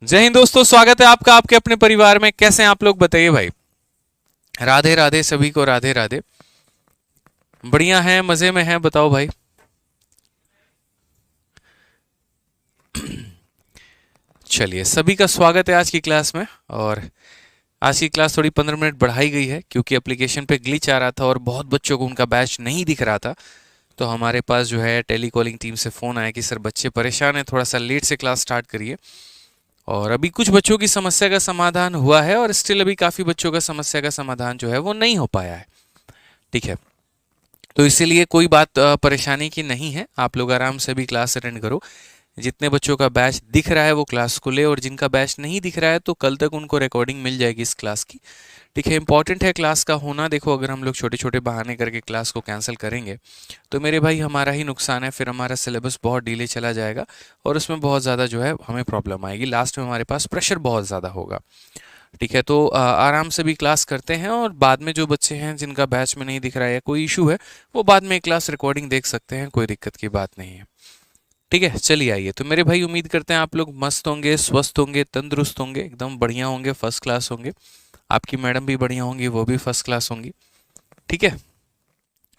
जय हिंद दोस्तों, स्वागत है आपका आपके अपने परिवार में। कैसे हैं आप लोग, बताइए भाई। राधे राधे, सभी को राधे राधे। बढ़िया हैं, मजे में हैं, बताओ भाई। चलिए, सभी का स्वागत है आज की क्लास में। और आज की क्लास थोड़ी 15 मिनट बढ़ाई गई है क्योंकि एप्लीकेशन पे ग्लिच आ रहा था और बहुत बच्चों को उनका बैच नहीं दिख रहा था। तो हमारे पास जो है टेलीकॉलिंग टीम से फ़ोन आया कि सर बच्चे परेशान हैं, थोड़ा सा लेट से क्लास स्टार्ट करिए। और अभी कुछ बच्चों की समस्या का समाधान हुआ है और स्टिल अभी काफ़ी बच्चों का समस्या का समाधान जो है वो नहीं हो पाया है। ठीक है। तो इसीलिए कोई बात परेशानी की नहीं है, आप लोग आराम से भी क्लास अटेंड करो। जितने बच्चों का बैच दिख रहा है वो क्लास को ले, और जिनका बैच नहीं दिख रहा है तो कल तक उनको रिकॉर्डिंग मिल जाएगी इस क्लास की। ठीक है, इंपॉर्टेंट है क्लास का होना। देखो, अगर हम लोग छोटे छोटे बहाने करके क्लास को कैंसिल करेंगे तो मेरे भाई हमारा ही नुकसान है, फिर हमारा सिलेबस बहुत डिले चला जाएगा और उसमें बहुत ज़्यादा जो है हमें प्रॉब्लम आएगी, लास्ट में हमारे पास प्रेशर बहुत ज़्यादा होगा। ठीक है, तो आराम से भी क्लास करते हैं, और बाद में जो बच्चे हैं जिनका बैच में नहीं दिख रहा है या कोई इशू है, वो बाद में क्लास रिकॉर्डिंग देख सकते हैं, कोई दिक्कत की बात नहीं है। ठीक है, चलिए आइए। तो मेरे भाई, उम्मीद करते हैं आप लोग मस्त होंगे, स्वस्थ होंगे, तंदुरुस्त होंगे, एकदम बढ़िया होंगे, फर्स्ट क्लास होंगे। आपकी मैडम भी बढ़िया होंगी, वो भी फर्स्ट क्लास होंगी। ठीक है,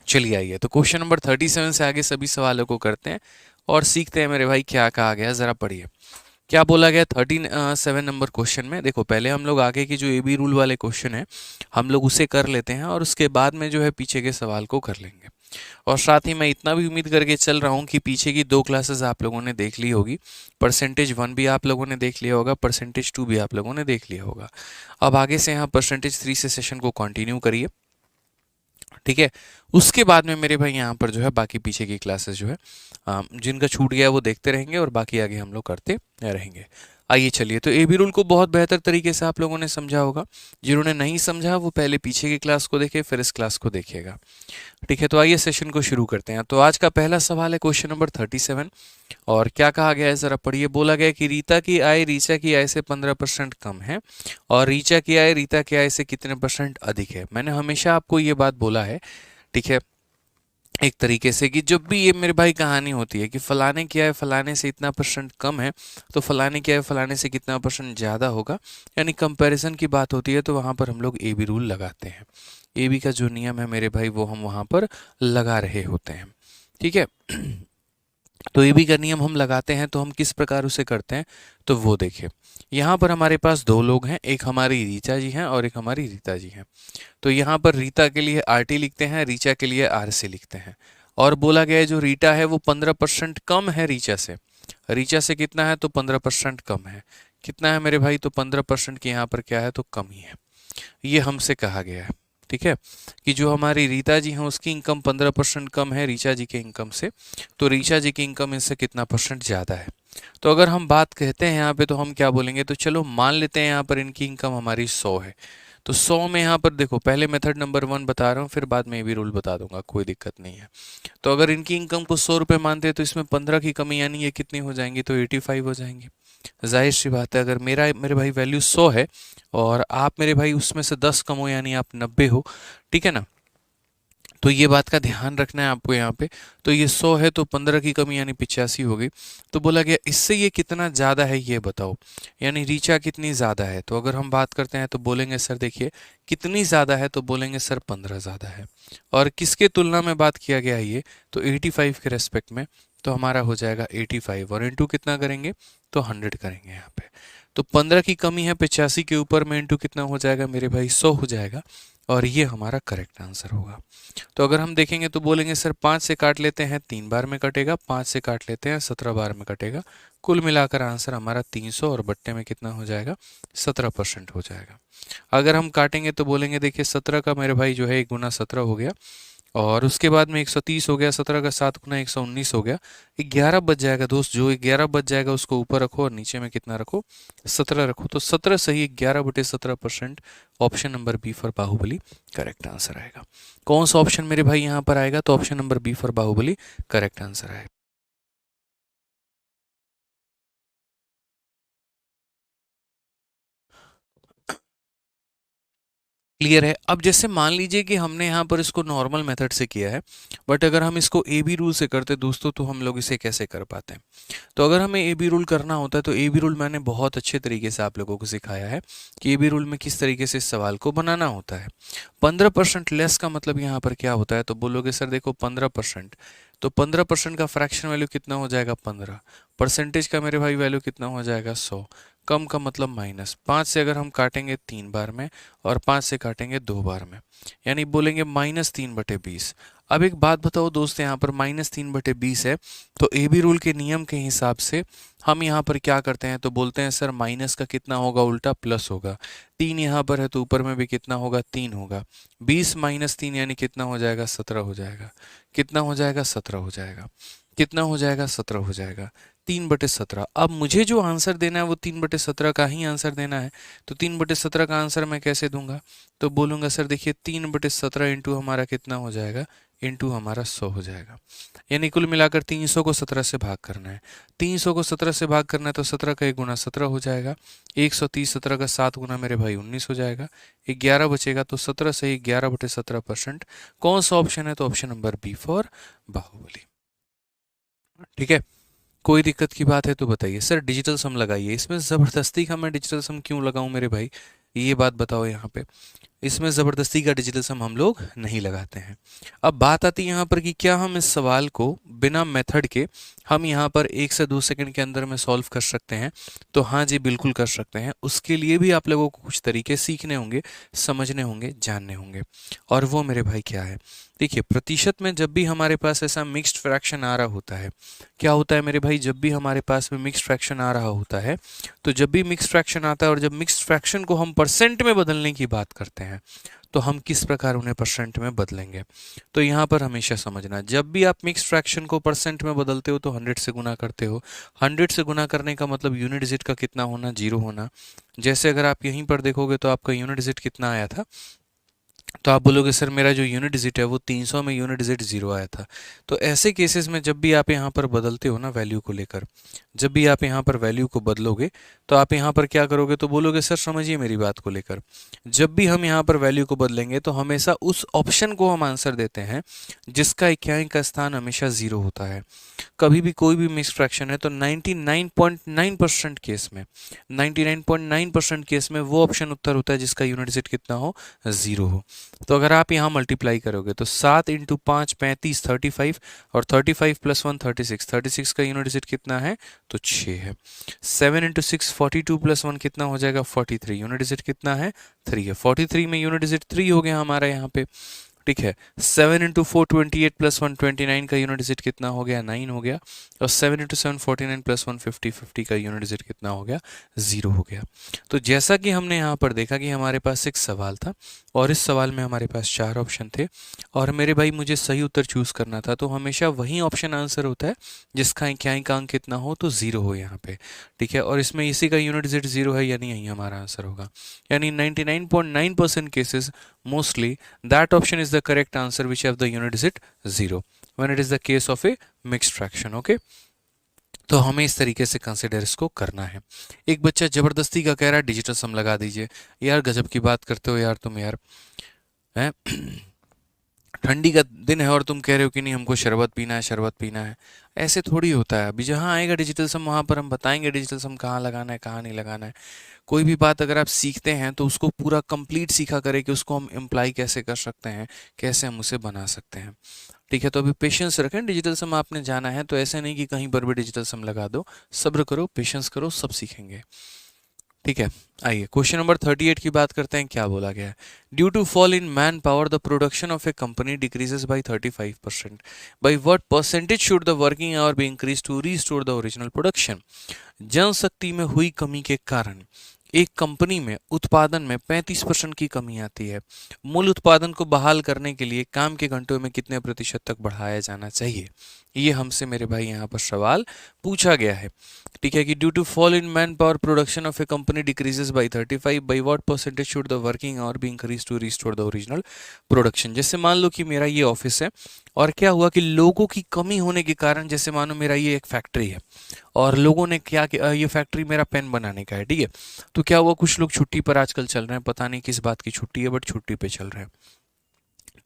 चलिए आइए। तो क्वेश्चन नंबर 37 से आगे सभी सवालों को करते हैं और सीखते हैं मेरे भाई क्या कहा गया, ज़रा पढ़िए। क्या बोला गया 37 नंबर क्वेश्चन में। देखो, पहले हम लोग आगे की जो ए बी रूल वाले क्वेश्चन है हम लोग उसे कर लेते हैं, और उसके बाद में जो है पीछे के सवाल को कर लेंगे। और साथ ही मैं इतना भी उम्मीद करके चल रहा हूँ कि पीछे की 2 क्लासेस आप लोगों ने देख ली होगी। परसेंटेज 1 भी आप लोगों ने देख लिया होगा, परसेंटेज 2 भी आप लोगों ने देख लिया होगा। अब आगे से यहाँ परसेंटेज 3 से सेशन को कंटिन्यू करिए। ठीक है, उसके बाद में मेरे भाई यहाँ पर जो है बाकी पीछे की क्लासेस जो है जिनका छूट गया वो देखते रहेंगे, और बाकी आगे हम लोग करते रहेंगे। आइए चलिए, तो ए बी रूल को बहुत बेहतर तरीके से आप लोगों ने समझा होगा। जिन्होंने नहीं समझा वो पहले पीछे की क्लास को देखे, फिर इस क्लास को देखिएगा। ठीक है, तो आइए सेशन को शुरू करते हैं। तो आज का पहला सवाल है क्वेश्चन नंबर 37। और क्या कहा गया है, जरा पढ़िए। बोला गया कि रीता की आय रीचा की आय से 15% कम है, और रीचा की आय रीता की आय से कितने परसेंट अधिक है। मैंने हमेशा आपको ये बात बोला है, ठीक है, एक तरीके से, कि जब भी ये मेरे भाई कहानी होती है कि फलाने क्या है फलाने से इतना परसेंट कम है, तो फलाने क्या है फलाने से कितना परसेंट ज़्यादा होगा, यानी कंपैरिजन की बात होती है, तो वहाँ पर हम लोग ए बी रूल लगाते हैं। ए बी का जो नियम है मेरे भाई वो हम वहाँ पर लगा रहे होते हैं। ठीक है। तो ए बी का नियम हम लगाते हैं तो हम किस प्रकार उसे करते हैं, तो वो देखिए। यहाँ पर हमारे पास दो लोग हैं, एक हमारी रीचा जी हैं और एक हमारी रीता जी हैं। तो यहाँ पर रीता के लिए आर टी लिखते हैं, रीचा के लिए आर सी लिखते हैं। और बोला गया है जो रीटा है वो 15% कम है रीचा से। रीचा से कितना है, तो 15% कम है। कितना है मेरे भाई, तो 15% की यहाँ पर क्या है, तो कम ही है। ये हमसे कहा गया है। ठीक है, कि जो हमारी रीता जी हैं उसकी इनकम 15% कम है रीचा जी के इनकम से, तो रीचा जी की इनकम इससे कितना परसेंट ज़्यादा है। तो अगर हम बात कहते हैं यहाँ पे तो हम क्या बोलेंगे, तो चलो मान लेते हैं यहाँ पर इनकी इनकम हमारी 100 है। तो 100 में यहाँ पर देखो, पहले मेथड नंबर 1 बता रहा हूँ, फिर बाद में ये भी रूल बता दूंगा, कोई दिक्कत नहीं है। तो अगर इनकी इनकम को 100 रुपये मानते हैं तो इसमें 15 की कमी, यानी ये कितनी हो जाएंगी, तो 85 हो जाएंगी। जाहिर सी बात है, अगर मेरा मेरे भाई वैल्यू 100 है और आप मेरे भाई उसमें से 10 कम हो, यानी आप 90 हो। ठीक है ना, तो ये बात का ध्यान रखना है आपको यहाँ पे। तो ये 100 है तो 15 की कमी यानी 85 हो गई। तो बोला गया इससे ये कितना ज़्यादा है ये बताओ, यानी रीचा कितनी ज़्यादा है। तो अगर हम बात करते हैं तो बोलेंगे सर देखिए कितनी ज़्यादा है, तो बोलेंगे सर 15 ज़्यादा है। और किसके तुलना में बात किया गया है ये, तो 85 के रेस्पेक्ट में। तो हमारा हो जाएगा 85, और इंटू कितना करेंगे, तो 100 करेंगे यहाँ पे। तो 15 की कमी है 85 के ऊपर में, इंटू कितना हो जाएगा मेरे भाई, 100 हो जाएगा। और ये हमारा करेक्ट आंसर होगा। तो अगर हम देखेंगे तो बोलेंगे सर 5 से काट लेते हैं 3 बार में कटेगा, 5 से काट लेते हैं 17 बार में कटेगा। कुल मिलाकर आंसर हमारा 300, और बट्टे में कितना हो जाएगा, 17% हो जाएगा। अगर हम काटेंगे तो बोलेंगे देखिए 17 का मेरे भाई जो है 1 गुना 17 हो गया, और उसके बाद में 130 हो गया, 17 का 7 गुना 119 हो गया। 11 बच जाएगा दोस्त, जो 11 बच जाएगा उसको ऊपर रखो और नीचे में कितना रखो, 17 रखो। तो 17 सही 11/17%। Option number B for Baahubali correct answer आएगा। कौन सा ऑप्शन मेरे भाई यहाँ पर आएगा, तो option number B for Baahubali correct answer आएगा। क्लियर है। अब जैसे मान लीजिए कि हमने यहाँ पर इसको नॉर्मल मेथड से किया है, बट अगर हम इसको ए बी रूल से करते दोस्तों तो हम लोग इसे कैसे कर पाते हैं। तो अगर हमें ए बी रूल करना होता है तो ए बी रूल मैंने बहुत अच्छे तरीके से आप लोगों को सिखाया है कि ए बी रूल में किस तरीके से इस सवाल को बनाना होता है। 15% लेस का मतलब यहाँ पर क्या होता है, तो बोलोगे सर देखो 15%, तो 15% का फ्रैक्शन वैल्यू कितना हो जाएगा 15, परसेंटेज का मेरे भाई वैल्यू कितना हो जाएगा 100, कम का मतलब माइनस 5 से अगर हम काटेंगे 3 बार में और 5 से काटेंगे 2 बार में, यानी बोलेंगे -3/20। अब एक बात बताओ दोस्त, यहाँ पर -3/20 है, तो ए बी रूल के नियम के हिसाब से हम यहाँ पर क्या करते हैं, तो बोलते हैं सर माइनस का कितना होगा उल्टा प्लस होगा, 3 यहाँ पर है तो ऊपर में भी कितना होगा 3 होगा, 20 - 3 यानी कितना हो जाएगा 17 हो जाएगा, कितना हो जाएगा 17 हो जाएगा, कितना हो जाएगा 17 हो जाएगा, 3/17। अब मुझे जो आंसर देना है वो 3/17 का ही आंसर देना है, तो 3/17 का आंसर मैं कैसे दूंगा, तो बोलूंगा सर देखिए 3/17 इंटू हमारा कितना हो जाएगा, इंटू हमारा 100 हो जाएगा, यानी कुल मिलाकर 300 को 17 से भाग करना है, 300 को 17 से भाग करना है तो 17 का 1 गुना 17 हो जाएगा, 130, 17 का 7 गुना मेरे भाई 19 हो जाएगा, 11 बचेगा, तो 17 से 11/17%। कौन सा ऑप्शन है, तो option number B for Baahubali. ठीक है, कोई दिक्कत की बात है तो बताइए। सर डिजिटल सम लगाइए, इसमें ज़बरदस्ती का मैं डिजिटल सम क्यों लगाऊं मेरे भाई, ये बात बताओ यहाँ पे। इसमें ज़बरदस्ती का डिजिटल सम हम लोग नहीं लगाते हैं। अब बात आती है यहाँ पर कि क्या हम इस सवाल को बिना मेथड के हम यहाँ पर 1 से 2 सेकंड के अंदर में सॉल्व कर सकते हैं, तो हाँ जी बिल्कुल कर सकते हैं। उसके लिए भी आप लोगों को कुछ तरीके सीखने होंगे, समझने होंगे, जानने होंगे, और वो मेरे भाई क्या है। देखिए प्रतिशत में जब भी हमारे पास ऐसा मिक्स्ड फ्रैक्शन आ रहा होता है, क्या होता है मेरे भाई, जब भी हमारे पास में मिक्स्ड फ्रैक्शन आ रहा होता है, तो जब भी मिक्स्ड फ्रैक्शन आता है और जब मिक्स्ड फ्रैक्शन को हम परसेंट में बदलने की बात करते हैं, तो हम किस प्रकार उन्हें परसेंट में बदलेंगे। तो यहाँ पर हमेशा समझना, जब भी आप मिक्स्ड फ्रैक्शन को परसेंट में बदलते हो तो 100 से गुना करते हो। 100 से गुना करने का मतलब यूनिट डिजिट का कितना होना, 0 होना। जैसे अगर आप यहीं पर देखोगे तो आपका यूनिट डिजिट कितना आया था, तो आप बोलोगे सर मेरा जो यूनिट डिजिट है वो 300 में यूनिट डिजिट 0 आया था। तो ऐसे केसेस में जब भी आप यहाँ पर बदलते हो ना वैल्यू को लेकर, जब भी आप यहाँ पर वैल्यू को बदलोगे तो आप यहाँ पर क्या करोगे, तो बोलोगे सर समझिए मेरी बात को लेकर, जब भी हम यहाँ पर वैल्यू को बदलेंगे तो हमेशा उस ऑप्शन को हम आंसर देते हैं जिसका इक्याई का स्थान हमेशा 0 होता है। कभी भी कोई भी मिक्स फ्रैक्शन है तो 99.9% केस में, 99.9% केस में वो ऑप्शन उत्तर होता है जिसका यूनिट डिजिट कितना हो, 0 हो। तो अगर आप यहाँ मल्टीप्लाई करोगे तो 7 × 5 35, 35, और 35 + 1 36, 36 का यूनिट डिजिट कितना है, तो 6 है। 7 × 6 42 + 1 कितना हो जाएगा 43, यूनिट डिजिट कितना है 3 है। 43 में यूनिट डिजिट 3 हो गया हमारा यहाँ पे। ठीक है, 7 × 4 28 + 1 29 का यूनिट डिजिट कितना हो गया 9 हो गया, और 7 × 7 49 + 1 50 50 का यूनिट डिजिट कितना हो गया 0 हो गया। तो जैसा कि हमने यहाँ पर देखा कि हमारे पास एक सवाल था और इस सवाल में हमारे पास 4 ऑप्शन थे, और मेरे भाई मुझे सही उत्तर चूज करना था, तो हमेशा वही ऑप्शन आंसर होता है जिसका इक्याई का अंक कितना हो, तो 0 हो यहाँ पे। ठीक है, और इसमें इसी का यूनिट डिजिट 0 है, यानी यही हमारा आंसर होगा। यानी 99.9% cases mostly that option is the correct answer which have the unit digit 0 when it is the case of a mixed fraction. okay, तो हमें इस तरीके से कंसिडर इसको करना है। एक बच्चा जबरदस्ती का कह रहा है डिजिटल सम लगा दीजिए। यार गजब की बात करते हो यार तुम यार, हैं ठंडी का दिन है और तुम कह रहे हो कि नहीं हमको शरबत पीना है, शरबत पीना है। ऐसे थोड़ी होता है। अभी जहाँ आएगा डिजिटल सम वहाँ पर हम बताएंगे डिजिटल सम कहाँ लगाना है, कहाँ नहीं लगाना है। कोई भी बात अगर आप सीखते हैं तो उसको पूरा कंप्लीट सीखा करें कि उसको हम इम्प्लाई कैसे कर सकते हैं, कैसे हम उसे बना सकते हैं। ठीक है, तो अभी पेशेंस रखें। डिजिटल सम आपने जाना है तो ऐसे नहीं कि कहीं पर भी डिजिटल सम लगा दो। सब्र करो, पेशेंस करो, सब सीखेंगे। ठीक है, आइए क्वेश्चन नंबर 38 की बात करते हैं। क्या बोला गया है, due to fall in man power the production of a company decreases by 35%, by what percentage should the working hour be increase to restore the original production. जनशक्ति में हुई कमी के कारण एक कंपनी में उत्पादन में 35% की कमी आती है। मूल उत्पादन को बहाल करने के लिए काम के घंटों में कितने प्रतिशत तक बढ़ाया जाना चाहिए, ये हमसे मेरे भाई यहाँ पर सवाल पूछा गया है। ठीक है, कि due to fall in man power production of a company decreases by 35, by what percentage should the working hour be increase to restore the original production. जैसे मान लो कि मेरा ये ऑफिस है और क्या हुआ कि लोगों की कमी होने के कारण, जैसे मानो मेरा ये एक फैक्ट्री है और लोगों ने क्या किया, ये फैक्ट्री मेरा पेन बनाने का है। ठीक है, तो क्या हुआ, कुछ लोग छुट्टी पर आजकल चल रहे हैं, पता नहीं किस बात की छुट्टी है, बट छुट्टी पे चल रहे हैं।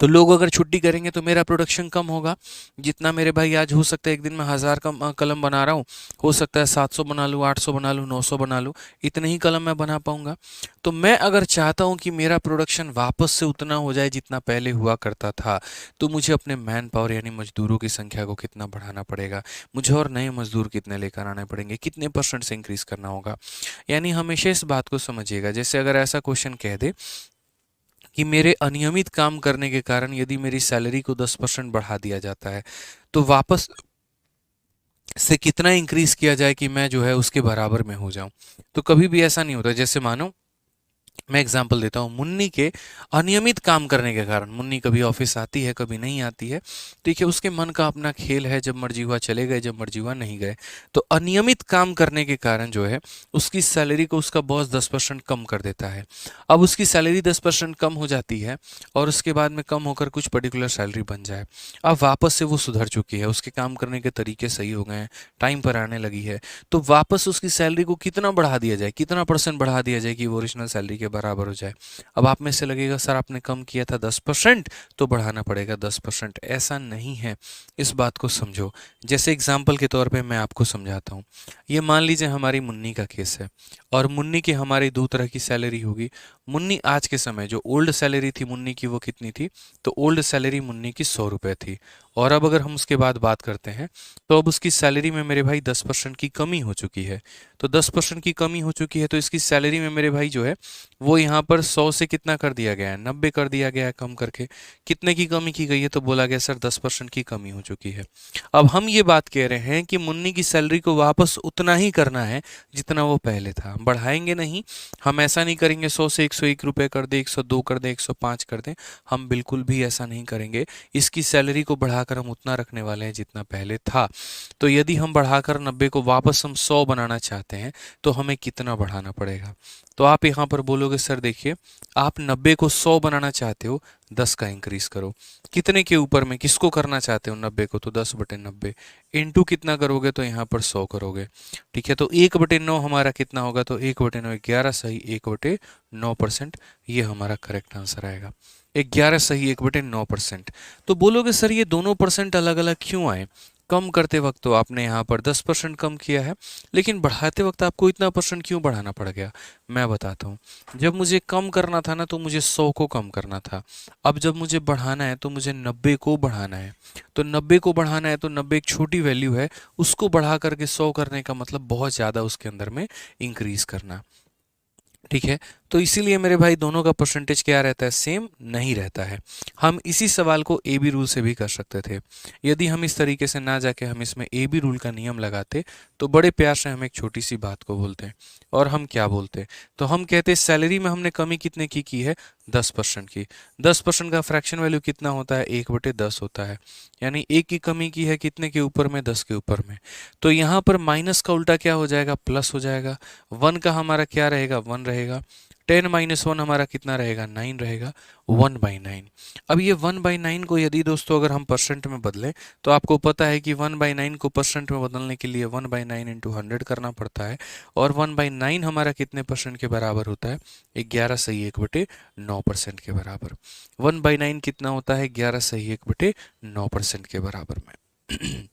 तो लोग अगर छुट्टी करेंगे तो मेरा प्रोडक्शन कम होगा। जितना मेरे भाई आज हो सकता है एक दिन में 1000 कलम बना रहा हूँ, हो सकता है 700 बना लूँ, 800 बना लूँ, 900 बना लूँ, इतने ही कलम मैं बना पाऊंगा। तो मैं अगर चाहता हूँ कि मेरा प्रोडक्शन वापस से उतना हो जाए जितना पहले हुआ करता था, तो मुझे अपने मैन पावर यानी मजदूरों की संख्या को कितना बढ़ाना पड़ेगा, मुझे और नए मजदूर कितने लेकर आने पड़ेंगे, कितने % से इंक्रीज करना होगा। यानी हमेशा इस बात को समझिएगा, जैसे अगर ऐसा क्वेश्चन कह दे कि मेरे अनियमित काम करने के कारण यदि मेरी सैलरी को 10% बढ़ा दिया जाता है, तो वापस से कितना इंक्रीज किया जाए कि मैं जो है उसके बराबर में हो जाऊं। तो कभी भी ऐसा नहीं होता। जैसे मानो मैं एग्जांपल देता हूँ, मुन्नी के अनियमित काम करने के कारण, मुन्नी कभी ऑफिस आती है कभी नहीं आती है, ठीक है, उसके मन का अपना खेल है, जब मर्जी हुआ चले गए, जब मर्जी हुआ नहीं गए। तो अनियमित काम करने के कारण जो है उसकी सैलरी को उसका बॉस 10% कम कर देता है। अब उसकी सैलरी 10% कम हो जाती है और उसके बाद में कम होकर कुछ पर्टिकुलर सैलरी बन जाए। अब वापस से वो सुधर चुकी है, उसके काम करने के तरीके सही हो गए हैं, टाइम पर आने लगी है, तो वापस उसकी सैलरी को कितना बढ़ा दिया जाए, कितना % बढ़ा दिया जाए कि वो ओरिजिनल सैलरी के बराबर हो जाए। अब आप में से लगेगा सर आपने कम किया था 10%, तो बढ़ाना पड़ेगा 10%। ऐसा नहीं है, इस बात को समझो। जैसे एग्जाम्पल के तौर पे मैं आपको समझाता हूँ। ये मान लीजिए हमारी मुन्नी का केस है और मुन्नी की हमारी 2 तरह की सैलरी होगी। मुन्नी आज के समय जो ओल्ड सैलरी थी मुन्नी की, वो कितनी थी, तो ओल्ड सैलरी मुन्नी की 100 रुपये थी। और अब अगर हम उसके बाद बात करते हैं, तो अब उसकी सैलरी में मेरे भाई 10% की कमी हो चुकी है। तो 10% की कमी हो चुकी है, तो इसकी सैलरी में मेरे भाई जो है वो यहाँ पर 100 से कितना कर दिया गया है, 90 कर दिया गया है कम करके। कितने की कमी की गई है, तो बोला गया सर 10% की कमी हो चुकी है। अब हम ये बात कह रहे हैं कि मुन्नी की सैलरी को वापस उतना ही करना है जितना वो पहले था, बढ़ाएंगे नहीं। हम ऐसा नहीं करेंगे 100 से 101 रुपये कर दे, 102 कर दे, 105 कर दें, हम बिल्कुल भी ऐसा नहीं करेंगे। इसकी सैलरी को बढ़ाकर हम उतना रखने वाले हैं जितना पहले था। तो यदि हम बढ़ाकर 90 को वापस हम 100 बनाना चाहते हैं, तो हमें कितना बढ़ाना पड़ेगा। तो आप यहाँ पर बोलोगे सर देखिए, आप 90 को 100 बनाना चाहते हो, 10 का इंक्रीज करो। कितने के ऊपर में, किसको करना चाहते हो 90 को, तो 10/90 इंटू कितना करोगे, तो यहाँ पर 100 करोगे। ठीक है, तो 1/9 हमारा कितना होगा, तो 1/9 11 सही 1/9%, ये हमारा करेक्ट आंसर आएगा। 11 सही 1/9%। तो बोलोगे सर ये दोनों % अलग अलग क्यों आए। कम करते वक्त तो आपने यहाँ पर 10% कम किया है, लेकिन बढ़ाते वक्त आपको इतना % क्यों बढ़ाना पड़ गया। मैं बताता हूँ। जब मुझे कम करना था ना, तो मुझे 100 को कम करना था। अब जब मुझे बढ़ाना है तो मुझे 90 को बढ़ाना है। तो 90 को बढ़ाना है तो 90 एक छोटी वैल्यू है, उसको बढ़ा करके 100 करने का मतलब बहुत ज़्यादा उसके अंदर में इंक्रीज करना। ठीक है, तो इसीलिए मेरे भाई दोनों का % क्या रहता है, सेम नहीं रहता है। हम इसी सवाल को ए बी रूल से भी कर सकते थे। यदि हम इस तरीके से ना जाके हम इसमें ए बी रूल का नियम लगाते, तो बड़े प्यार से हम एक छोटी सी बात को बोलते हैं। और हम क्या बोलते, तो हम कहते सैलरी में हमने कमी कितने की है, 10% की। 10% का फ्रैक्शन वैल्यू कितना होता है, 1/10 होता है। यानी 1 की कमी की है कितने के ऊपर में, 10 के ऊपर में। तो यहाँ पर माइनस का उल्टा क्या हो जाएगा, प्लस हो जाएगा। 1 का हमारा क्या रहेगा, 1 रहेगा। 10 - 1 हमारा कितना रहेगा, 9 रहेगा। 1/9। अब ये 1/9 को यदि दोस्तों अगर हम % में बदलें, तो आपको पता है कि 1/9 को % में बदलने के लिए 1/9 इंटू 100 करना पड़ता है। और 1/9 हमारा कितने % के बराबर होता है, 11 सही 1/9% के बराबर। 1/9 कितना होता है, 11 सही 1/9% के बराबर में।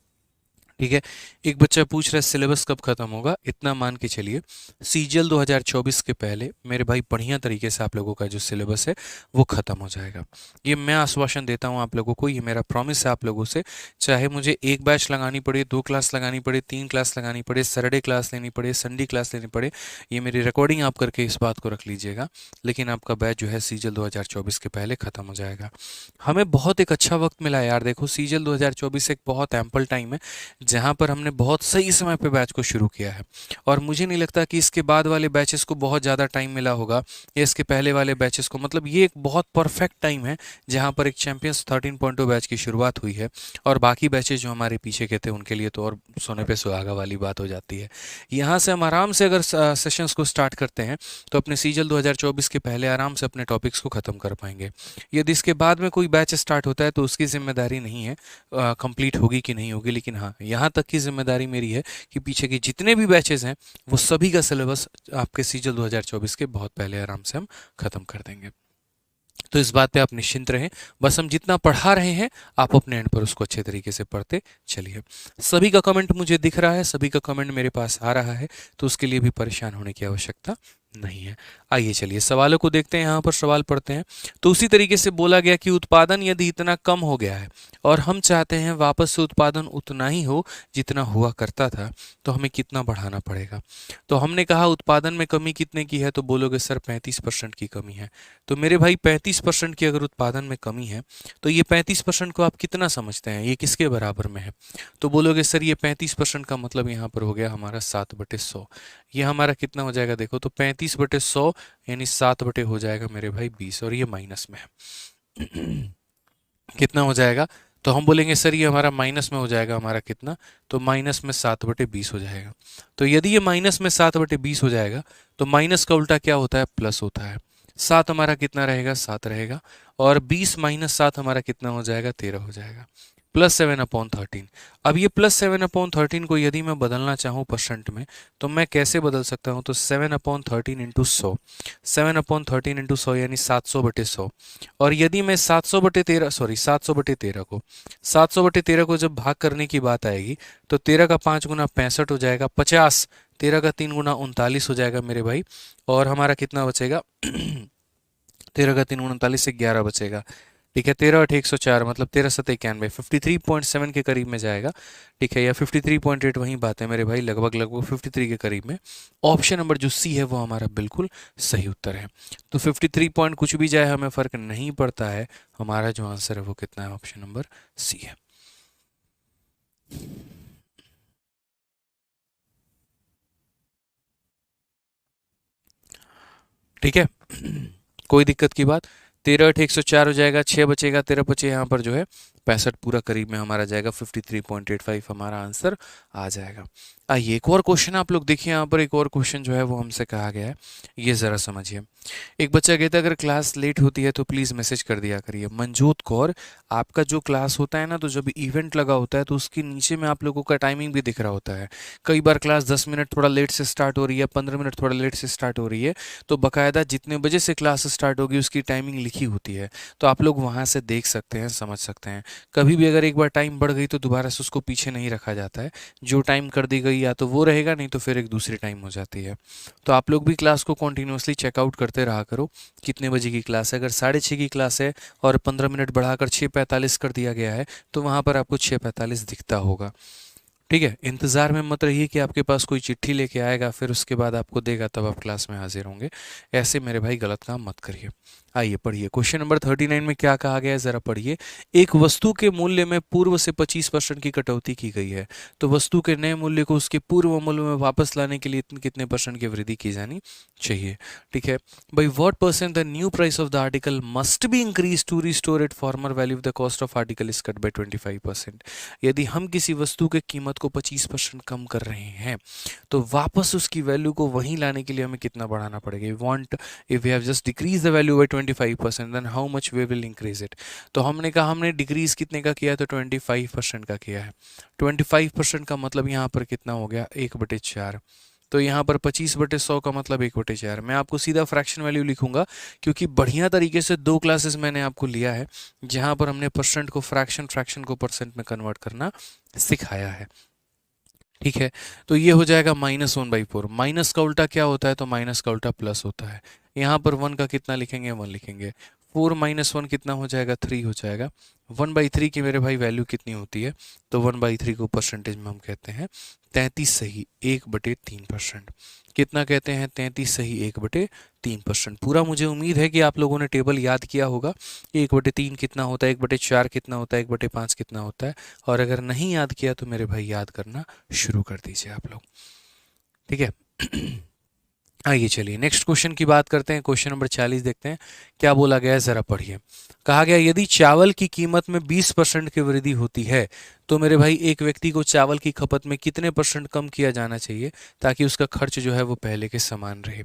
ठीक है, एक बच्चा पूछ रहा है सिलेबस कब खत्म होगा। इतना मान के चलिए, सीजीएल 2024 के पहले मेरे भाई बढ़िया तरीके से आप लोगों का जो सिलेबस है वो खत्म हो जाएगा। ये मैं आश्वासन देता हूँ आप लोगों को, ये मेरा प्रॉमिस है आप लोगों से। चाहे मुझे एक बैच लगानी पड़े, 2 क्लास लगानी पड़े, 3 क्लास लगानी पड़े, सैटरडे क्लास लेनी पड़े, संडे क्लास लेनी पड़े, ये मेरी रिकॉर्डिंग आप करके इस बात को रख लीजिएगा, लेकिन आपका बैच जो है सीजीएल 2024 के पहले खत्म हो जाएगा। हमें बहुत एक अच्छा वक्त मिला यार। देखो सीजीएल 2024 एक बहुत एम्पल टाइम है, जहां पर हमने बहुत सही समय पे बैच को शुरू किया है। और मुझे नहीं लगता कि इसके बाद वाले बैचेस को बहुत ज़्यादा टाइम मिला होगा, या इसके पहले वाले बैचेस को। मतलब ये एक बहुत परफेक्ट टाइम है जहां पर एक चैंपियंस 13.0 बैच की शुरुआत हुई है। और बाकी बैचेस जो हमारे पीछे के थे उनके लिए तो और सोने पे सुहागा वाली बात हो जाती है। यहाँ से हम आराम से अगर सेशंस को स्टार्ट करते हैं, तो अपने सीजीएल 2024 के पहले आराम से अपने टॉपिक्स को ख़त्म कर पाएंगे। यदि इसके बाद में कोई बैच स्टार्ट होता है तो उसकी जिम्मेदारी नहीं है कंप्लीट होगी कि नहीं होगी, लेकिन हाँ यहाँ तक की जिम्मेदारी मेरी है कि पीछे के जितने भी बैचेस हैं वो सभी का सिलेबस आपके सीजल 2024 के बहुत पहले आराम से हम खत्म कर देंगे। तो इस बात पे आप निश्चिंत रहें, बस हम जितना पढ़ा रहे हैं आप अपने एंड पर उसको अच्छे तरीके से पढ़ते चलिए। सभी का कमेंट मुझे दिख रहा है, सभी का कमेंट मेरे पास आ रहा है, तो उसके लिए भी परेशान होने की आवश्यकता नहीं है। आइए चलिए सवालों को देखते हैं, यहाँ पर सवाल पढ़ते हैं। तो उसी तरीके से बोला गया कि उत्पादन यदि इतना कम हो गया है और हम चाहते हैं वापस से उत्पादन उतना ही हो जितना हुआ करता था, तो हमें कितना बढ़ाना पड़ेगा। तो हमने कहा उत्पादन में कमी कितने की है, तो बोलोगे सर 35% की कमी है। तो मेरे भाई 35% की अगर उत्पादन में कमी है तो ये 35% को आप कितना समझते हैं, ये किसके बराबर में है। तो बोलोगे सर ये 35% का मतलब यहाँ पर हो गया हमारा 7/100। ये हमारा कितना हो जाएगा, देखो तो 35/100 यानी 7 हो जाएगा मेरे भाई 20, और ये माइनस में है। कितना हो जाएगा, तो हम बोलेंगे सर ये हमारा माइनस में हो जाएगा, हमारा कितना, तो माइनस में 7/20 हो जाएगा। तो यदि ये माइनस में 7/20 हो जाएगा तो माइनस का उल्टा क्या होता है, प्लस होता है। 7 हमारा कितना रहेगा, 7 रहेगा, और 20 माइनस 7 हमारा कितना हो जाएगा, 13 हो जाएगा। +7/13। अब ये +7/13 को यदि मैं बदलना चाहूँ परसेंट में तो मैं कैसे बदल सकता हूँ, तो 7/13 इंटू 100, 7/13 इंटू 100 यानी 700/100। और यदि मैं 700/13 को 700/13 को जब भाग करने की बात आएगी तो 13 का 5 गुना 65 हो जाएगा, 50, 13 का 3 गुना 39 हो जाएगा मेरे भाई, और हमारा कितना बचेगा 13 का 3 गुना 39 से 11 बचेगा। ठीक है, 13/8 104 मतलब 13×7 = 91, 53.7 के करीब में जाएगा। ठीक है, या 53.8 वही बात है मेरे भाई, लगभग 53 के करीब में। ऑप्शन नंबर जो सी है वो हमारा बिल्कुल सही उत्तर है। तो 53 पॉइंट कुछ भी जाए हमें फर्क नहीं पड़ता है, हमारा जो आंसर है वो कितना है, ऑप्शन नंबर सी है। ठीक है, कोई दिक्कत की बात। 13/8 104 हो जाएगा, 6 बचेगा, 13 बचे यहाँ पर जो है 65 पूरा करीब में हमारा जाएगा, 53.85 हमारा आंसर आ जाएगा। आइए एक और क्वेश्चन आप लोग देखिए, यहाँ पर एक और क्वेश्चन जो है वो हमसे कहा गया है, ये ज़रा समझिए। एक बच्चा कहता है अगर क्लास लेट होती है तो प्लीज़ मैसेज कर दिया करिए। मंजूत कौर, आपका जो क्लास होता है ना, तो जब इवेंट लगा होता है तो उसके नीचे में आप लोगों का टाइमिंग भी दिख रहा होता है। कई बार क्लास 10 मिनट थोड़ा लेट से स्टार्ट हो रही है, 15 मिनट थोड़ा लेट से स्टार्ट हो रही है, तो बाकायदा जितने बजे से क्लास स्टार्ट होगी उसकी टाइमिंग लिखी होती है, तो आप लोग वहाँ से देख सकते हैं, समझ सकते हैं। कभी भी अगर एक बार टाइम बढ़ गई तो दोबारा से उसको पीछे नहीं रखा जाता है, जो टाइम कर दी गई या तो वो रहेगा, नहीं तो फिर एक दूसरी टाइम हो जाती है। तो आप लोग भी क्लास को कॉन्टीन्यूसली चेकआउट करते रहा करो, कितने बजे की क्लास है। अगर 6:30 की क्लास है और 15 मिनट बढ़ाकर 6:45 कर दिया गया है तो वहाँ पर आपको 6:45 दिखता होगा। ठीक है, इंतज़ार में मत रहिए कि आपके पास कोई चिट्ठी लेके आएगा फिर उसके बाद आपको देगा तब आप क्लास में हाजिर होंगे। ऐसे मेरे भाई गलत काम मत करिए। आइए पढ़िए, क्वेश्चन नंबर 39 में क्या कहा गया है, ज़रा पढ़िए। एक वस्तु के मूल्य में पूर्व से 25% की कटौती की गई है, तो वस्तु के नए मूल्य को उसके पूर्व मूल्य में वापस लाने के लिए कितने % की वृद्धि की जानी चाहिए। ठीक है भाई, what percent the new price of the article must be increase to restore it former value, the cost of article is cut by 25%। यदि हम किसी वस्तु के कीमत को 25% कम कर रहे हैं तो वापस उसकी वैल्यू को वहीं लाने के लिए हमें कितना बढ़ाना पड़ेगा। Want if we have just decrease the value by 25% then how much we will increase it. तो हमने कहा हमने डिक्रीज कितने का किया है, तो 25% का किया है। 25% का मतलब यहाँ पर कितना हो गया, 1/4। तो यहाँ पर 25/100 का मतलब 1/4। मैं आपको सीधा फ्रैक्शन वैल्यू लिखूंगा क्योंकि बढ़िया तरीके से 2 क्लासेस मैंने आपको लिया है जहाँ पर हमने परसेंट को फ्रैक्शन, फ्रैक्शन को परसेंट में कन्वर्ट करना सिखाया है। ठीक है, तो ये हो जाएगा -1/4। माइनस का उल्टा क्या होता है, तो माइनस का उल्टा प्लस होता है। यहाँ पर 1 का कितना लिखेंगे, 1 लिखेंगे। 4 - 1 कितना हो जाएगा, 3 हो जाएगा। 1/3 की मेरे भाई वैल्यू कितनी होती है, तो 1/3 को परसेंटेज में हम कहते हैं 33 सही 1/3%। कितना कहते हैं, 33 सही 1/3%। पूरा मुझे उम्मीद है कि आप लोगों ने टेबल याद किया होगा। 1/3 कितना होता है, 1/4 कितना होता है, 1/5 कितना होता है। और अगर नहीं याद किया तो मेरे भाई याद करना शुरू कर दीजिए आप लोग। ठीक है, आइए चलिए नेक्स्ट क्वेश्चन की बात करते हैं। क्वेश्चन नंबर 40 देखते हैं क्या बोला गया है, ज़रा पढ़िए। कहा गया यदि चावल की कीमत में 20% की वृद्धि होती है तो मेरे भाई एक व्यक्ति को चावल की खपत में कितने परसेंट कम किया जाना चाहिए ताकि उसका खर्च जो है वो पहले के समान रहे।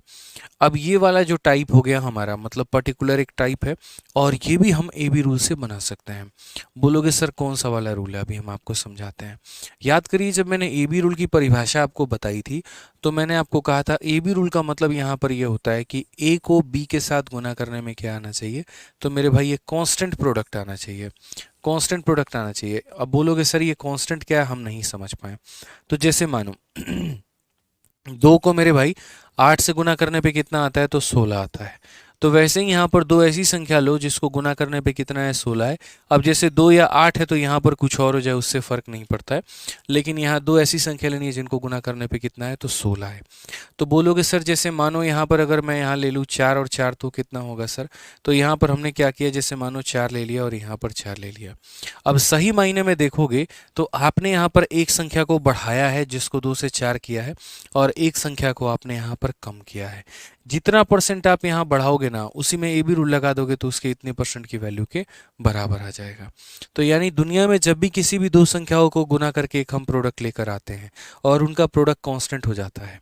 अब ये वाला जो टाइप हो गया हमारा, मतलब पर्टिकुलर एक टाइप है, और ये भी हम ए बी रूल से बना सकते हैं। बोलोगे सर कौन सा वाला रूल है, अभी हम आपको समझाते हैं। याद करिए जब मैंने ए बी रूल की परिभाषा आपको बताई थी तो मैंने आपको कहा था ए बी रूल का मतलब यहाँ पर ये होता है कि ए को बी के साथ गुना करने में क्या आना चाहिए, तो मेरे भाई ये कांस्टेंट प्रोडक्ट आना चाहिए, कांस्टेंट प्रोडक्ट आना चाहिए। अब बोलोगे सर ये कांस्टेंट क्या है, हम नहीं समझ पाए। तो जैसे मानो 2 को मेरे भाई 8 से गुना करने पे कितना आता है, तो 16 आता है। तो वैसे ही यहाँ पर दो ऐसी संख्या लो जिसको गुना करने पे कितना है, 16 है। अब जैसे 2 या 8 है तो यहाँ पर कुछ और हो जाए, उससे फर्क नहीं पड़ता है, लेकिन यहाँ दो ऐसी संख्या लेनी है जिनको गुना करने पे कितना है, तो 16 है। तो बोलोगे सर जैसे मानो यहाँ पर अगर मैं यहाँ ले लूँ 4 और 4 तो कितना होगा सर, तो यहाँ पर हमने क्या किया, जैसे मानो 4 ले लिया और यहाँ पर 4 ले लिया। अब सही मायने में देखोगे तो आपने यहाँ पर एक संख्या को बढ़ाया है जिसको 2 से 4 किया है, और एक संख्या को आपने यहाँ पर कम किया है। जितना परसेंट आप यहाँ बढ़ाओगे ना उसी में ए बी रूल लगा दोगे तो उसके इतने परसेंट की वैल्यू के बराबर आ जाएगा। तो यानी दुनिया में जब भी किसी भी दो संख्याओं को गुना करके एक हम प्रोडक्ट लेकर आते हैं और उनका प्रोडक्ट कांस्टेंट हो जाता है,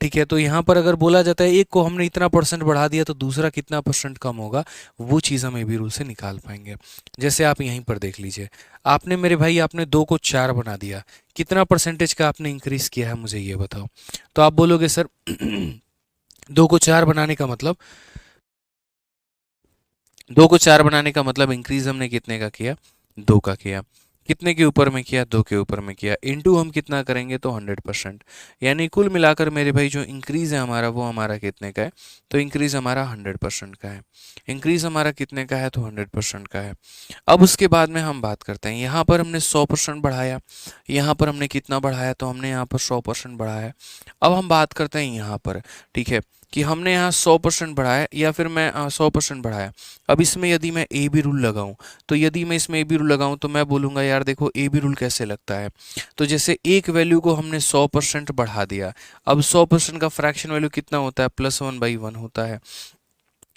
ठीक है, तो यहाँ पर अगर बोला जाता है एक को हमने इतना परसेंट बढ़ा दिया तो दूसरा कितना परसेंट कम होगा, वो चीज़ हम ए बी रूल से निकाल पाएंगे। जैसे आप यहीं पर देख लीजिए, आपने मेरे भाई आपने 2 को 4 बना दिया, कितना परसेंटेज का आपने इंक्रीज किया है मुझे ये बताओ। तो आप बोलोगे सर 2 को 4 बनाने का मतलब, 2 को 4 बनाने का मतलब इंक्रीज हमने कितने का किया, 2 का किया। कितने के ऊपर में किया, 2 के ऊपर में किया, इनटू हम कितना करेंगे, तो 100%। यानी कुल मिलाकर मेरे भाई जो इंक्रीज है हमारा वो हमारा कितने का है, तो इंक्रीज हमारा 100% का है। इंक्रीज हमारा कितने का है, तो 100% का है। अब उसके बाद में हम बात करते हैं, यहाँ पर हमने 100% बढ़ाया, यहाँ पर हमने कितना बढ़ाया, तो हमने यहाँ पर 100% बढ़ाया। अब हम बात करते हैं यहाँ पर, ठीक है, कि हमने यहाँ 100% बढ़ाया या फिर मैं 100% बढ़ाया। अब इसमें यदि मैं ए बी रूल लगाऊं, तो यदि मैं इसमें ए बी रूल लगाऊं तो मैं बोलूँगा यार देखो ए बी रूल कैसे लगता है। तो जैसे एक वैल्यू को हमने 100% बढ़ा दिया, अब 100% का फ्रैक्शन वैल्यू कितना होता है, +1/1 होता है।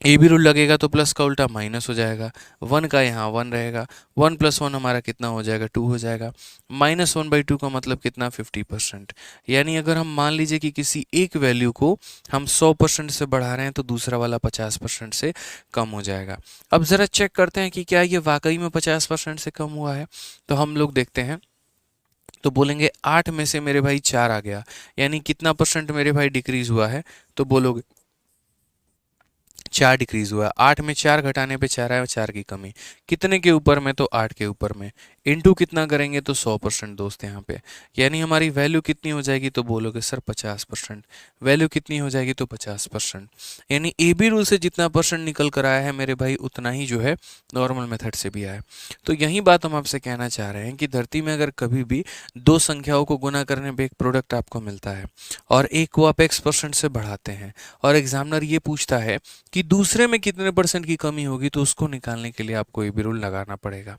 ए बी रूल लगेगा तो प्लस का उल्टा माइनस हो जाएगा, 1 का यहाँ 1 रहेगा, 1 + 1 हमारा कितना हो जाएगा, 2 हो जाएगा। -1/2 का मतलब कितना, 50%। यानी अगर हम मान लीजिए कि किसी एक वैल्यू को हम 100% से बढ़ा रहे हैं तो दूसरा वाला 50% से कम हो जाएगा। अब ज़रा चेक करते हैं कि क्या ये वाकई में 50% से कम हुआ है। तो हम लोग देखते हैं, तो बोलेंगे 8 में से मेरे भाई 4 आ गया, यानी कितना परसेंट मेरे भाई डिक्रीज हुआ है, तो बोलोगे 4 डिक्रीज हुआ। 8 में 4 घटाने पे 4 आया, 4 की कमी। कितने के ऊपर में, तो 8 के ऊपर में। इनटू कितना करेंगे, तो 100% दोस्त यहाँ पे। यानी हमारी वैल्यू कितनी हो जाएगी, तो बोलोगे सर 50%। वैल्यू कितनी हो जाएगी, तो 50%। यानी ए बी रूल से जितना परसेंट निकल कर आया है मेरे भाई उतना ही जो है नॉर्मल मेथड से भी आया। तो यही बात हम आपसे कहना चाह रहे हैं कि धरती में अगर कभी भी दो संख्याओं को गुना करने पे एक प्रोडक्ट आपको मिलता है और एक को आप x% से बढ़ाते हैं और एग्जामिनर ये पूछता है कि दूसरे में कितने परसेंट की कमी होगी, तो उसको निकालने के लिए आपको ए बी रूल लगाना पड़ेगा।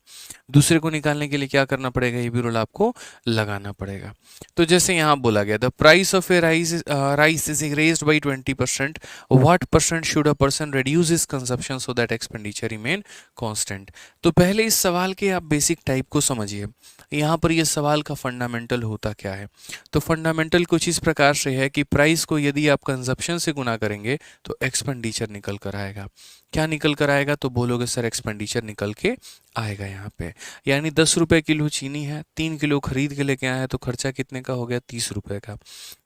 दूसरे को निकालने के लिए क्या करना पड़ेगा, ए बी रूल आपको लगाना पड़ेगा। तो जैसे यहाँ बोला गया the price of A rice is raised by 20%, what percent should a person reduce his consumption so that expenditure remain constant. तो पहले इस सवाल के आप बेसिक टाइप को समझिए। यहाँ पर यह सवाल का फंडामेंटल होता क्या है, तो फंडामेंटल कुछ इस प्रकार से है कि प्राइस को यदि आप कंजप्शन से गुना करेंगे तो एक्सपेंडिचर निकल कर आएगा। क्या निकल कर आएगा, तो बोलोगे सर एक्सपेंडिचर निकल के आएगा यहाँ पे। यानी 10 रुपए किलो चीनी है, 3 किलो खरीद के लेके आया तो खर्चा कितने का हो गया, 30 रुपए का।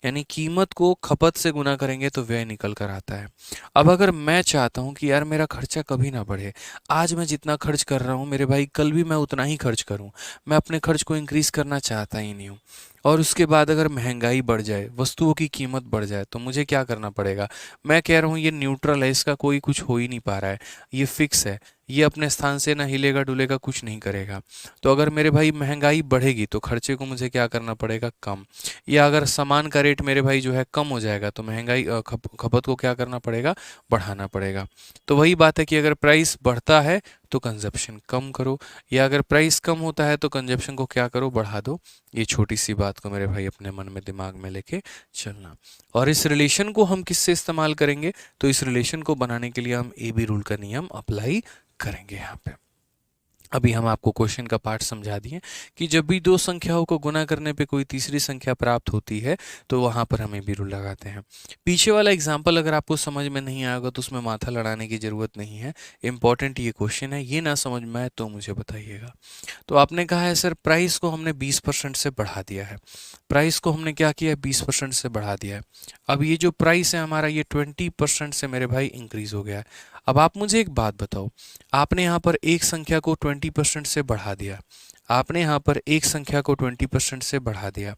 यानी कीमत को खपत से गुना करेंगे तो व्यय निकल कर आता है। अब अगर मैं चाहता हूँ कि यार मेरा खर्चा कभी ना बढ़े, आज मैं जितना खर्च कर रहा हूँ मेरे भाई कल भी मैं उतना ही खर्च करूँ, मैं अपने खर्च को इंक्रीज करना चाहता ही नहीं हूँ, और उसके बाद अगर महंगाई बढ़ जाए, वस्तुओं की कीमत बढ़ जाए, तो मुझे क्या करना पड़ेगा। मैं कह रहा हूँ ये न्यूट्रल है, इसका कोई कुछ हो ही नहीं पा रहा है, ये फिक्स है, ये अपने स्थान से ना हिलेगा डुलेगा, कुछ नहीं करेगा। तो अगर मेरे भाई महंगाई बढ़ेगी तो खर्चे को मुझे क्या करना पड़ेगा, कम। या अगर सामान का रेट मेरे भाई जो है कम हो जाएगा तो महंगाई खपत को क्या करना पड़ेगा, बढ़ाना पड़ेगा। तो वही बात है कि अगर प्राइस बढ़ता है तो कंजप्शन कम करो, या अगर प्राइस कम होता है तो कंजप्शन को क्या करो, बढ़ा दो। ये छोटी सी बात को मेरे भाई अपने मन में दिमाग में लेके चलना। और इस रिलेशन को हम किससे इस्तेमाल करेंगे, तो इस रिलेशन को बनाने के लिए हम ए बी रूल का नियम अप्लाई करेंगे यहाँ पे। अभी हम आपको क्वेश्चन का पार्ट समझा दिए कि जब भी दो संख्याओं को गुना करने पे कोई तीसरी संख्या प्राप्त होती है तो वहां पर हमें भी रूल लगाते हैं। पीछे वाला एग्जाम्पल अगर आपको समझ में नहीं आएगा तो उसमें माथा लड़ाने की जरूरत नहीं है। इंपॉर्टेंट ये क्वेश्चन है, ये ना समझ में आए तो मुझे बताइएगा। तो आपने कहा है सर प्राइस को हमने 20% से बढ़ा दिया है। प्राइस को हमने क्या किया है, 20% से बढ़ा दिया है। अब ये जो प्राइस है हमारा ये 20% से मेरे भाई इंक्रीज हो गया है। अब आप मुझे एक बात बताओ, आपने यहाँ पर एक संख्या को 20% से बढ़ा दिया, आपने यहाँ पर एक संख्या को 20% से बढ़ा दिया,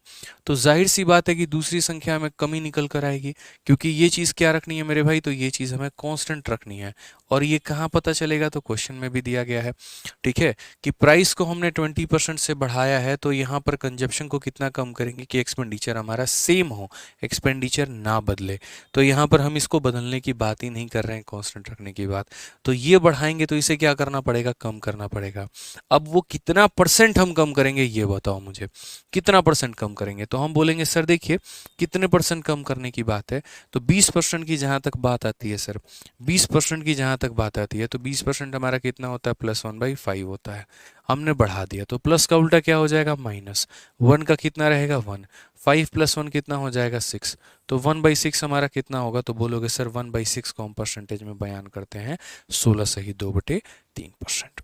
तो जाहिर सी बात है कि दूसरी संख्या में कमी निकल कर आएगी, क्योंकि ये चीज़ क्या रखनी है मेरे भाई, तो ये चीज़ हमें कांस्टेंट रखनी है। और ये कहाँ पता चलेगा, तो क्वेश्चन में भी दिया गया है, ठीक है, कि प्राइस को हमने 20% से बढ़ाया है तो यहाँ पर कंजप्शन को कितना कम करेंगे कि एक्सपेंडिचर हमारा सेम हो, एक्सपेंडिचर ना बदले। तो यहाँ पर हम इसको बदलने की बात ही नहीं कर रहे हैं, कांस्टेंट रखने की बात। तो ये बढ़ाएंगे तो इसे क्या करना पड़ेगा, कम करना पड़ेगा। अब वो कितना परसेंट हम कम करेंगे ये बताओ मुझे, कितना परसेंट कम करेंगे। तो हम बोलेंगे सर देखिए कितने परसेंट कम करने की बात है, तो 20% की जहां तक बात आती है सर, 20% की जहां तक बात आती है तो 20% हमारा कितना होता है, +1/5 होता है। हमने बढ़ा दिया तो प्लस का उल्टा क्या हो जाएगा, माइनस। 1 का कितना रहेगा 1, 5 + 1 कितना हो जाएगा 6, तो 1/6 हमारा कितना होगा, तो बोलोगे सर 1/6 को हम परसेंटेज में बयान करते हैं 16 सही 2/3%।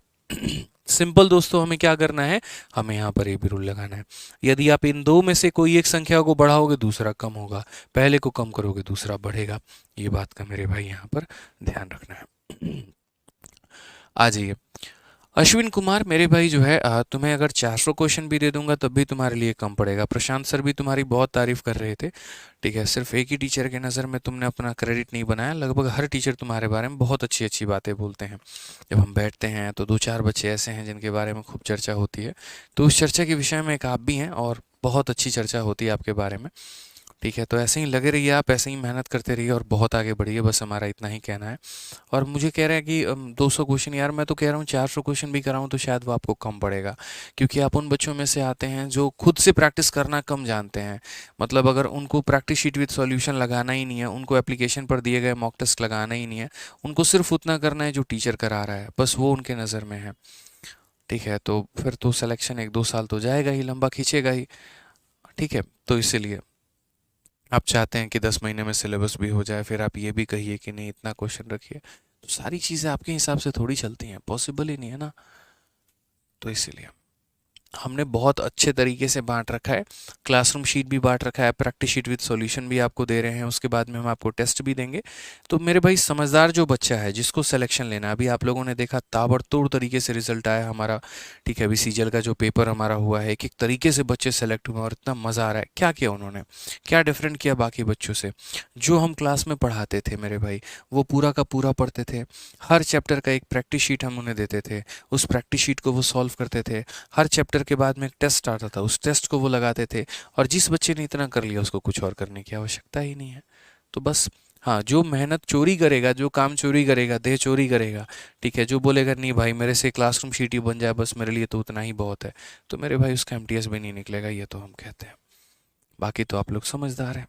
सिंपल दोस्तों, हमें क्या करना है, हमें यहाँ पर ये भी रूल लगाना है। यदि आप इन दो में से कोई एक संख्या को बढ़ाओगे दूसरा कम होगा, पहले को कम करोगे दूसरा बढ़ेगा। ये बात का मेरे भाई यहाँ पर ध्यान रखना है। आ जाइए अश्विन कुमार मेरे भाई, जो है तुम्हें अगर 400 क्वेश्चन भी दे दूंगा तब भी तुम्हारे लिए कम पड़ेगा। प्रशांत सर भी तुम्हारी बहुत तारीफ कर रहे थे, ठीक है, सिर्फ एक ही टीचर के नज़र में तुमने अपना क्रेडिट नहीं बनाया, लगभग हर टीचर तुम्हारे बारे में बहुत अच्छी अच्छी बातें बोलते हैं। जब हम बैठते हैं तो 2-4 बच्चे ऐसे हैं जिनके बारे में खूब चर्चा होती है, तो उस चर्चा के विषय में एक आप भी हैं और बहुत अच्छी चर्चा होती है आपके बारे में, ठीक है। तो ऐसे ही लगे रहिए, आप ऐसे ही मेहनत करते रहिए और बहुत आगे बढ़िए, बस हमारा इतना ही कहना है। और मुझे कह रहे हैं कि 200 क्वेश्चन, यार मैं तो कह रहा हूँ 400 क्वेश्चन भी कराऊँ तो शायद वो आपको कम पड़ेगा, क्योंकि आप उन बच्चों में से आते हैं जो खुद से प्रैक्टिस करना कम जानते हैं। मतलब अगर उनको प्रैक्टिस शीट विद सॉल्यूशन लगाना ही नहीं है, उनको एप्लीकेशन पर दिए गए मॉक टेस्ट लगाना ही नहीं है, उनको सिर्फ उतना करना है जो टीचर करा रहा है, बस वो उनके नज़र में है, ठीक है। तो फिर तो सिलेक्शन 1-2 साल तो जाएगा ही, लंबा खींचेगा ही, ठीक है। तो इसीलिए आप चाहते हैं कि 10 महीने में सिलेबस भी हो जाए, फिर आप ये भी कहिए कि नहीं इतना क्वेश्चन रखिए, तो सारी चीज़ें आपके हिसाब से थोड़ी चलती हैं, पॉसिबल ही नहीं है ना। तो इसीलिए हमने बहुत अच्छे तरीके से बांट रखा है, क्लासरूम शीट भी बांट रखा है, प्रैक्टिस शीट विद सॉल्यूशन भी आपको दे रहे हैं, उसके बाद में हम आपको टेस्ट भी देंगे। तो मेरे भाई समझदार जो बच्चा है जिसको सिलेक्शन लेना है, अभी आप लोगों ने देखा ताबड़तोड़ तरीके से रिजल्ट आया हमारा, ठीक है। अभी सीजल का जो पेपर हमारा हुआ है, एक एक तरीके से बच्चे सेलेक्ट हुए और इतना मज़ा आ रहा है। क्या किया उन्होंने, क्या डिफरेंट किया बाकी बच्चों से, जो हम क्लास में पढ़ाते थे मेरे भाई वो पूरा का पूरा पढ़ते थे, हर चैप्टर का एक प्रैक्टिस शीट हम उन्हें देते थे, उस प्रैक्टिस शीट को वो सॉल्व करते थे, हर चैप्टर के बाद में एक टेस्ट आता था, उस टेस्ट को वो लगाते थे, और जिस बच्चे ने इतना कर लिया उसको कुछ और करने की आवश्यकता ही नहीं है। तो बस हाँ, जो मेहनत चोरी करेगा, जो काम चोरी करेगा, देह चोरी करेगा, ठीक है, जो बोलेगा नहीं भाई मेरे से क्लासरूम शीट ही बन जाए बस मेरे लिए तो उतना ही बहुत है, तो मेरे भाई उसका एमटीएस भी नहीं निकलेगा, ये तो हम कहते हैं। बाकी तो आप लोग समझदार हैं।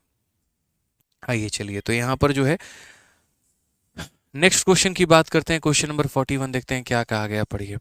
आइए चलिए, तो यहाँ पर जो है नेक्स्ट क्वेश्चन की बात करते हैं। क्वेश्चन नंबर 41 देखते हैं क्या कहा गया, पढ़िए।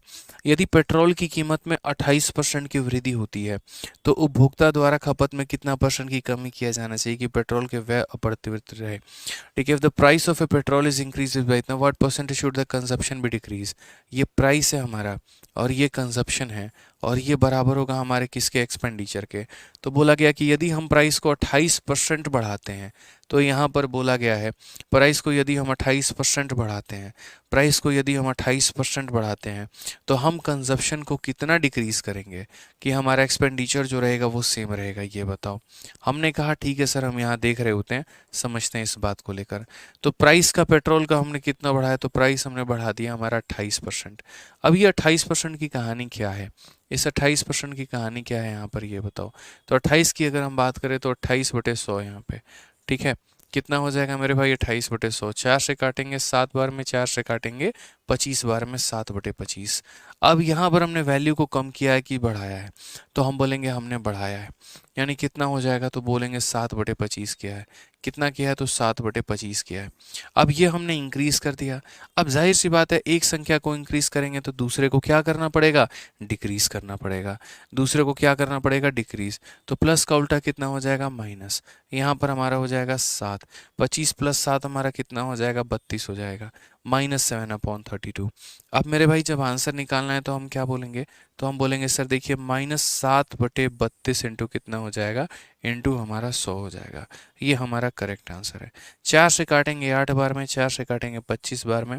यदि पेट्रोल की कीमत में 28% की वृद्धि होती है तो उपभोक्ता द्वारा खपत में कितना परसेंट की कमी किया जाना चाहिए कि पेट्रोल के व्यय अपरिवर्तित रहे, ठीक है। If the price of a petrol is increase by इतना, what percentage should the consumption be decrease. ये प्राइस है हमारा और ये कंजप्शन है, और ये बराबर होगा हमारे किसके, एक्सपेंडिचर के। तो बोला गया कि यदि हम प्राइस को 28% बढ़ाते हैं, तो यहाँ पर बोला गया है प्राइस को यदि हम 28% बढ़ाते हैं, प्राइस को यदि हम 28% बढ़ाते हैं तो हम कंजप्शन को कितना डिक्रीज करेंगे कि हमारा एक्सपेंडिचर जो रहेगा वो सेम रहेगा, ये बताओ। हमने कहा ठीक है सर, हम यहाँ देख रहे होते हैं, समझते हैं इस बात को लेकर। तो प्राइस का पेट्रोल का हमने कितना बढ़ाया, तो प्राइस हमने बढ़ा दिया हमारा 28%। अब ये 28% की कहानी क्या है, इस 28% की कहानी क्या है यहाँ पर, ये बताओ। तो 28 की अगर हम बात करें तो 28/100 यहाँ पे, ठीक है, कितना हो जाएगा मेरे भाई 28/100। 4 से काटेंगे 7 बार में, 4 से काटेंगे 25 बार में 7/25। अब यहाँ पर हमने वैल्यू को कम किया है कि बढ़ाया है, तो हम बोलेंगे हमने बढ़ाया है, यानी कितना हो जाएगा, तो बोलेंगे 7/25 किया है। कितना किया है, तो 7/25 किया है। अब ये हमने इंक्रीज कर दिया। अब जाहिर सी बात है, एक संख्या को इंक्रीज करेंगे तो दूसरे को क्या करना पड़ेगा, डिक्रीज करना पड़ेगा। दूसरे को क्या करना पड़ेगा, डिक्रीज। तो प्लस का उल्टा कितना हो जाएगा, माइनस। यहाँ पर हमारा हो जाएगा 7। 25 + 7 हमारा कितना हो जाएगा, 32 हो जाएगा। -7/32। अब मेरे भाई जब आंसर निकालना है तो हम क्या बोलेंगे, तो हम बोलेंगे सर देखिए -7/32 इंटू कितना हो जाएगा, इंटू हमारा 100 हो जाएगा। ये हमारा करेक्ट आंसर है। 4 से काटेंगे 8 बार में, 4 से काटेंगे 25 बार में।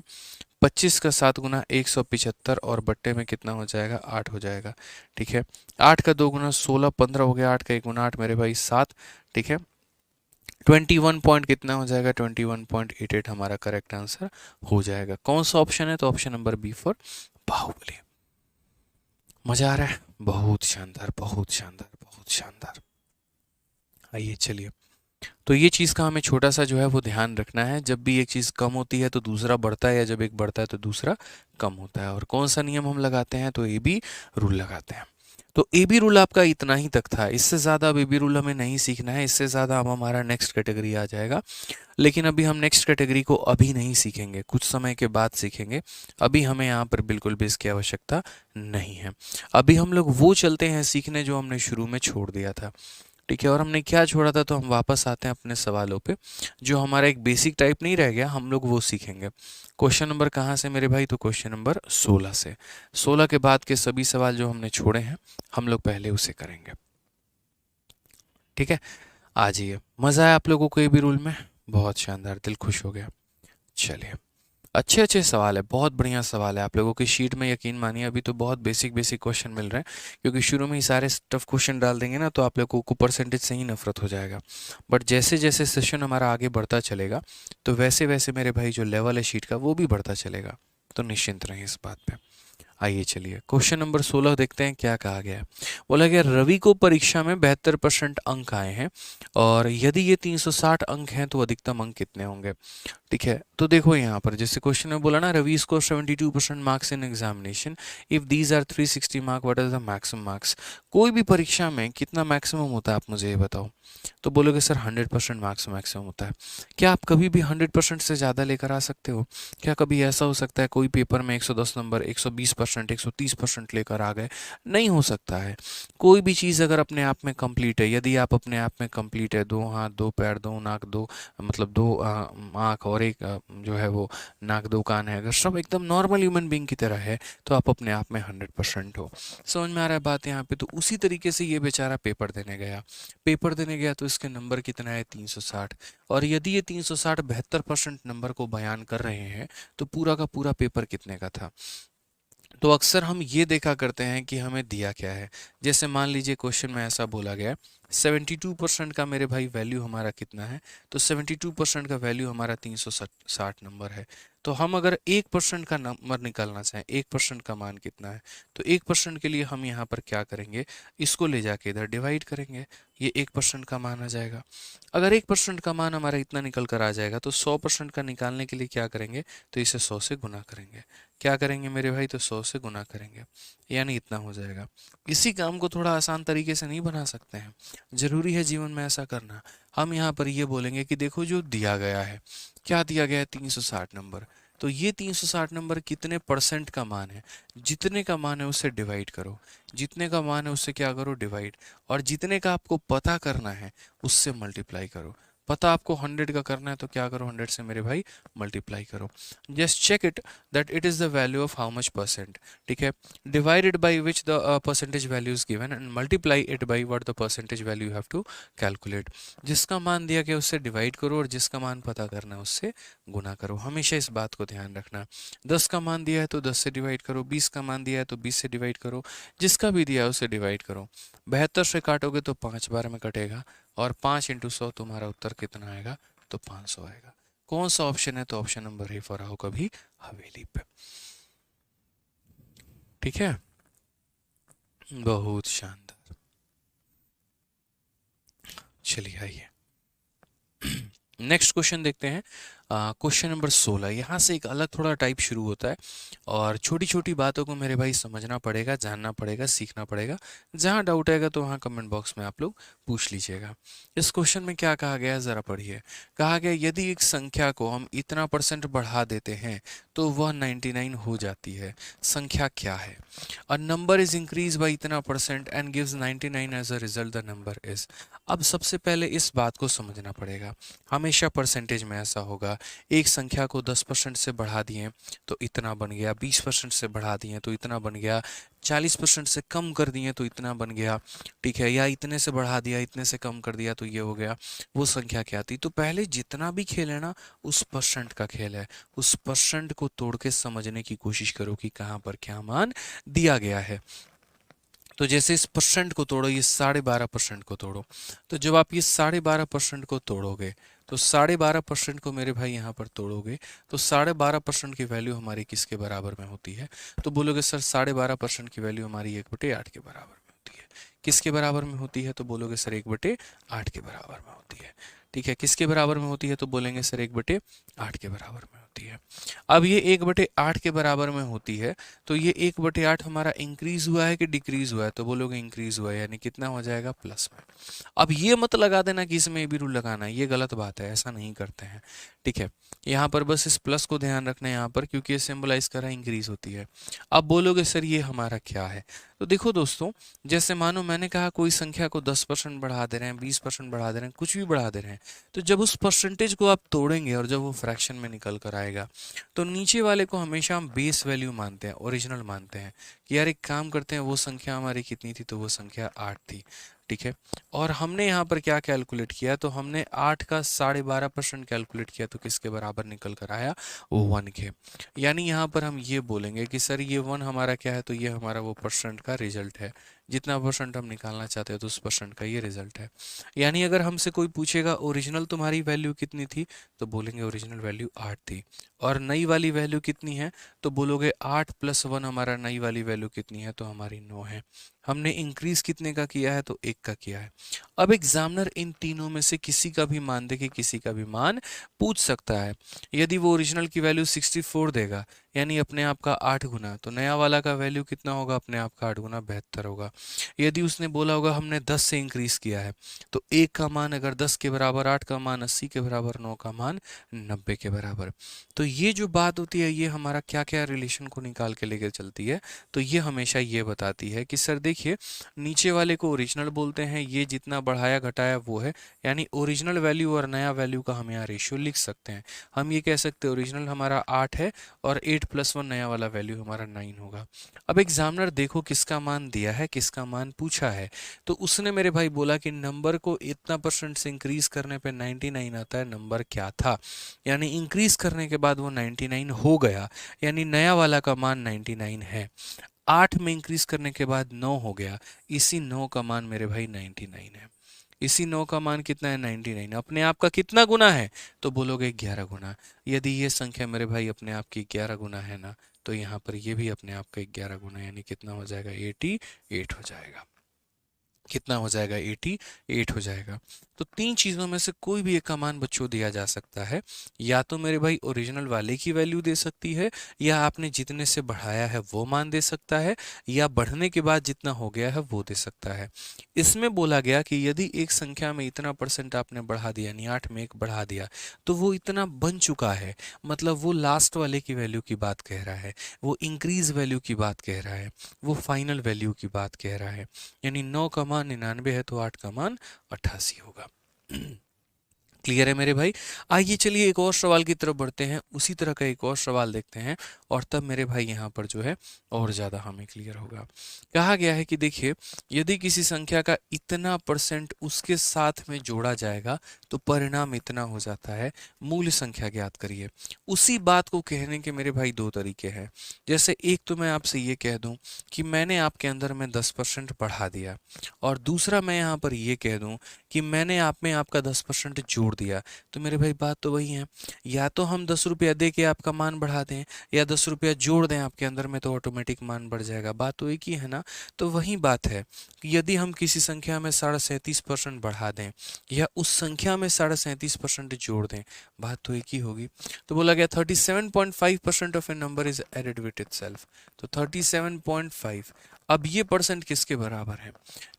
25 का 7 गुना 175 और बट्टे में कितना हो जाएगा, 8 हो जाएगा। ठीक है, 8 का 2 गुना 16, 15 हो गया। 8 का 1 गुना 8 मेरे भाई 7। ठीक है, 21 पॉइंट कितना हो जाएगा, 21.88 हमारा करेक्ट आंसर हो जाएगा। कौन सा ऑप्शन है, तो option number B for Baahubali. मजा आ रहा है, बहुत शानदार, बहुत शानदार, बहुत शानदार। आइए चलिए, तो ये चीज़ का हमें छोटा सा जो है वो ध्यान रखना है। जब भी एक चीज़ कम होती है तो दूसरा बढ़ता है, या जब एक बढ़ता है तो दूसरा कम होता है। और कौन सा नियम हम लगाते हैं, तो ए बी रूल लगाते हैं। तो ए बी रूल आपका इतना ही तक था, इससे ज़्यादा अब ए बी रूल हमें नहीं सीखना है। इससे ज़्यादा अब हमारा नेक्स्ट कैटेगरी आ जाएगा। लेकिन अभी हम नेक्स्ट कैटेगरी को अभी नहीं सीखेंगे, कुछ समय के बाद सीखेंगे। अभी हमें यहाँ पर बिल्कुल भी इसकी आवश्यकता नहीं है। अभी हम लोग वो चलते हैं सीखने जो हमने शुरू में छोड़ दिया था। ठीक है, और हमने क्या छोड़ा था, तो हम वापस आते हैं अपने सवालों पे। जो हमारा एक बेसिक टाइप नहीं रह गया, हम लोग वो सीखेंगे। क्वेश्चन नंबर कहाँ से मेरे भाई, तो क्वेश्चन नंबर 16 से। 16 के बाद के सभी सवाल जो हमने छोड़े हैं हम लोग पहले उसे करेंगे। ठीक है, आ जाइए। मज़ा आया आप लोगों को ये भी रूल में, बहुत शानदार, दिल खुश हो गया। चलिए, अच्छे अच्छे सवाल है, बहुत बढ़िया सवाल है। आप लोगों की शीट में यकीन मानिए अभी तो बहुत बेसिक बेसिक क्वेश्चन मिल रहे हैं, क्योंकि शुरू में ही सारे टफ क्वेश्चन डाल देंगे ना, तो आप लोगों को परसेंटेज से ही नफरत हो जाएगा। बट जैसे जैसे सेशन हमारा आगे बढ़ता चलेगा, तो वैसे वैसे मेरे भाई जो लेवल है शीट का वो भी बढ़ता चलेगा। तो निश्चिंत रहें इस बात पे। आइए चलिए, क्वेश्चन नंबर 16 देखते हैं क्या कहा गया है। बोला गया रवि को परीक्षा में 72% अंक आए हैं, और यदि ये 360 अंक हैं तो अधिकतम अंक कितने होंगे। ठीक है, तो देखो यहाँ पर जैसे क्वेश्चन में बोला ना, Ravi score 72% marks in examination, if these are 360 mark, what is the maximum marks. कोई भी परीक्षा में कितना मैक्सिमम होता है, आप मुझे ये बताओ। तो बोलोगे सर 100% मार्क्स मैक्सिमम होता है। क्या आप कभी भी 100% से ज़्यादा लेकर आ सकते हो? क्या कभी ऐसा हो सकता है कोई पेपर में 110 नंबर, 120%, 130% लेकर आ गए? नहीं हो सकता है। कोई भी चीज़ अगर अपने आप में कंप्लीट है, यदि आप अपने आप में कंप्लीट है, 2 हाथ 2 पैर 2 नाक 2, मतलब 2 आँख और एक जो है वो नाक 2 कान है, अगर सब एकदम नॉर्मल ह्यूमन बीइंग की तरह है, तो आप अपने आप में 100% हो। समझ में आ रहा है बात यहाँ पे। तो उसी तरीके से ये बेचारा पेपर देने गया। पेपर देने गया तो इसके नंबर कितना है, 360। और यदि ये 360 72% नंबर को बयान कर रहे हैं, तो पूरा का पूरा पेपर कितने का था। तो अक्सर हम ये देखा करते हैं कि हमें दिया क्या है। जैसे मान लीजिए क्वेश्चन में ऐसा बोला गया 72% का मेरे भाई वैल्यू हमारा कितना है, तो 72% का वैल्यू हमारा 360 नंबर है। तो हम अगर 1% का नंबर निकालना चाहें, 1% का मान कितना है, तो 1% के लिए हम यहाँ पर क्या करेंगे, इसको ले जाके इधर डिवाइड करेंगे, ये 1% का मान आ जाएगा। अगर 1% का मान हमारा इतना निकल कर आ जाएगा, तो 100% का निकालने के लिए क्या करेंगे, तो इसे 100 से गुना करेंगे। क्या करेंगे मेरे भाई, तो 100 से गुना करेंगे, यानी इतना हो जाएगा। इसी काम को थोड़ा आसान तरीके से नहीं बना सकते हैं, जरूरी है जीवन में ऐसा करना। हम यहाँ पर ये बोलेंगे कि देखो जो दिया गया है, क्या दिया गया है, 360 नंबर। तो ये 360 नंबर कितने परसेंट का मान है, जितने का मान है उससे डिवाइड करो, जितने का मान है उससे क्या करो, डिवाइड, और जितने का आपको पता करना है उससे मल्टीप्लाई करो। पता आपको 100 का करना है तो क्या करो, 100 से मेरे भाई मल्टीप्लाई करो। Just check it that it is the value of how much percent. ठीक है, divided by which the percentage value is given and multiply it by what the percentage value you have to calculate. जिसका मान दिया गया उससे divide करो, और जिसका मान पता करना है उससे गुना करो। हमेशा इस बात को ध्यान रखना। 10 का मान दिया है तो 10 से डिवाइड करो, 20 का मान दिया है तो 20 से डिवाइड करो, जिसका भी दिया है उसे डिवाइड करो। 72 से काटोगे तो 5 बार में कटेगा, और 5 × 100 तुम्हारा उत्तर कितना आएगा, तो 500 आएगा। कौन सा ऑप्शन है, तो option number A for Rahu कभी हवेली पे। ठीक है, बहुत शानदार। चलिए आइए नेक्स्ट क्वेश्चन देखते हैं। क्वेश्चन नंबर 16 यहाँ से एक अलग थोड़ा टाइप शुरू होता है और छोटी छोटी बातों को मेरे भाई समझना पड़ेगा, जानना पड़ेगा, सीखना पड़ेगा। जहाँ डाउट आएगा तो वहाँ कमेंट बॉक्स में आप लोग पूछ लीजिएगा। इस क्वेश्चन में क्या कहा गया है ज़रा पढ़िए। कहा गया यदि एक संख्या को हम इतना % बढ़ा देते हैं तो वह 99 हो जाती है। संख्या क्या है? A number is increase by इतना % and gives 99 as a result, the number is. अब सबसे पहले इस बात को समझना पड़ेगा। हमेशा परसेंटेज में ऐसा होगा, एक संख्या को 10% से बढ़ा दिए तो इतना बन गया, 20% से बढ़ा दिए तो इतना बन गया, 40% से कम कर दिए तो इतना बन गया, ठीक है, या इतने से बढ़ा दिया, इतने से कम कर दिया तो ये हो गया। वो संख्या क्या थी? तो पहले जितना भी खेल है ना, उस परसेंट का खेल है। उस परसेंट को तोड़ के समझने की कोशिश करो कि कहाँ पर क्या मान दिया गया है। तो जैसे इस परसेंट को तोड़ो, ये 12.5% को तोड़ो, तो जब आप ये 12.5% को तोड़ोगे तो 12.5% को मेरे भाई यहाँ पर तोड़ोगे तो 12.5% की वैल्यू हमारी किसके बराबर में होती है? तो बोलोगे सर 12.5% की वैल्यू हमारी 1/8 के बराबर में होती है। किसके बराबर में होती है? तो बोलोगे सर 1/8 के बराबर में होती है। ठीक है, किसके बराबर में होती है? तो बोलेंगे सर 1/8 के बराबर में होती है। अब ये 1/8 के बराबर में होती है तो ये 1/8 हमारा इंक्रीज हुआ है कि डिक्रीज हुआ है? तो बोलोगे इंक्रीज हुआ है, यानी कितना हो जाएगा? प्लस में। अब ये मत लगा देना कि इसमें भी रूल लगाना है, ये गलत बात है, ऐसा नहीं करते हैं। ठीक है, यहाँ पर बस इस प्लस को ध्यान रखना है यहाँ पर, क्योंकि ये सिंबलाइज कर रहा है इंक्रीज होती है। अब बोलोगे सर ये हमारा क्या है? तो देखो दोस्तों, जैसे मानो मैंने कहा कोई संख्या को 10% बढ़ा दे रहे हैं, 20% बढ़ा दे रहे हैं, कुछ भी बढ़ा दे रहे हैं, तो जब उस परसेंटेज को आप तोड़ेंगे और जब वो फ्रैक्शन में निकल कर आएगा तो नीचे वाले को हमेशा हम बेस वैल्यू मानते हैं, ओरिजिनल मानते हैं कि यार एक काम करते हैं, वो संख्या हमारी कितनी थी? तो वो संख्या 8 थी। ठीक है, और हमने यहाँ पर क्या कैलकुलेट किया? तो हमने 8 का 12.5% कैलकुलेट किया तो किसके बराबर निकल कर आया? वो 1 के। यानी यहाँ पर हम ये बोलेंगे कि सर ये 1 हमारा क्या है? तो ये हमारा वो परसेंट का रिजल्ट है। जितना परसेंट हम निकालना चाहते हैं तो उस परसेंट का ये रिजल्ट है। यानी अगर हमसे कोई पूछेगा ओरिजिनल तुम्हारी वैल्यू कितनी थी? तो बोलेंगे ओरिजिनल वैल्यू 8 थी। और नई वाली वैल्यू कितनी है? तो बोलोगे 8 + 1 हमारा नई वाली वैल्यू कितनी है? तो हमारी 9 है। हमने इंक्रीज कितने का किया है? तो 1 का किया है। अब एग्जामिनर इन तीनों में से किसी का भी मान दे के किसी का भी मान पूछ सकता है। यदि वो ओरिजिनल की वैल्यू 64 देगा, यानी अपने आप का 8 गुना, तो नया वाला का वैल्यू कितना होगा? अपने आप का 8 गुना 72 होगा। यदि उसने बोला होगा हमने 10 से इंक्रीज किया है, तो 1 का मान अगर 10 के बराबर, 8 का मान 80 के बराबर, 9 का मान 90 के बराबर। तो ये जो बात होती है ये हमारा क्या क्या रिलेशन को निकाल के लेकर चलती है? तो ये हमेशा ये बताती है कि सर देखिए, नीचे वाले को ओरिजिनल बोलते हैं, ये जितना बढ़ाया घटाया वो है, यानी ओरिजिनल वैल्यू और नया वैल्यू का हम यहाँ रेशियो लिख सकते हैं। हम ये कह सकते हैं ओरिजिनल हमारा 8 है और 8 + 1 नया वाला वैल्यू हमारा 9 होगा। अब एग्जामिनर देखो किसका मान दिया है, किसका मान पूछा है। तो उसने मेरे भाई बोला कि नंबर को इतना % से इंक्रीज करने पे 99 आता है। नंबर क्या था? यानी इंक्रीज करने के बाद वो 99 हो गया, यानी नया वाला का मान 99 है। 8 में इंक्रीज करने के बाद 9 हो गया, इसी 9 का मान मेरे भाई 99 है। इसी 9 का मान कितना है? 99। अपने आप का कितना गुना है? तो बोलोगे 11 गुना। यदि ये संख्या मेरे भाई अपने आप की 11 गुना है ना, तो यहाँ पर ये भी अपने आप का 11 गुना, यानी कितना हो जाएगा? 88 हो जाएगा। कितना हो जाएगा? 88 हो जाएगा। तो तीन चीज़ों में से कोई भी एक का मान बच्चों दिया जा सकता है। या तो मेरे भाई ओरिजिनल वाले की वैल्यू दे सकती है, या आपने जितने से बढ़ाया है वो मान दे सकता है, या बढ़ने के बाद जितना हो गया है वो दे सकता है। इसमें बोला गया कि यदि एक संख्या में इतना % आपने बढ़ा दिया, यानी 8 में 1 बढ़ा दिया, तो वो इतना बन चुका है, मतलब वो लास्ट वाले की वैल्यू की बात कह रहा है, वो इंक्रीज वैल्यू की बात कह रहा है, वो फाइनल वैल्यू की बात कह रहा है। यानी 9 का मान 99 है तो 8 का मान 88 होगा। क्लियर है मेरे भाई? आइए चलिए एक और सवाल की तरफ बढ़ते हैं, उसी तरह का एक और सवाल देखते हैं, और तब मेरे भाई यहाँ पर जो है और ज़्यादा हमें क्लियर होगा। कहा गया है कि देखिए, यदि किसी संख्या का इतना % उसके साथ में जोड़ा जाएगा तो परिणाम इतना हो जाता है, मूल संख्या ज्ञात करिए। उसी बात को कहने के मेरे भाई दो तरीके हैं। जैसे एक तो मैं आपसे ये कह दूं कि मैंने आपके अंदर में 10% बढ़ा दिया, और दूसरा मैं यहाँ पर ये कह दूं कि मैंने आप में आपका 10% जोड़ तोड़ दिया। तो मेरे भाई बात तो वही है, या तो हम 10 रुपया दे के आपका मान बढ़ा दें या 10 रुपया जोड़ दें आपके अंदर में, तो ऑटोमेटिक मान बढ़ जाएगा। बात तो एक ही है ना। तो वही बात है कि यदि हम किसी संख्या में 37.5% बढ़ा दें या उस संख्या में 37.5% जोड़ दें, बात तो एक ही होगी। तो बोला गया 37.5% of a number is added with itself. तो 37.5, अब ये परसेंट किसके बराबर है?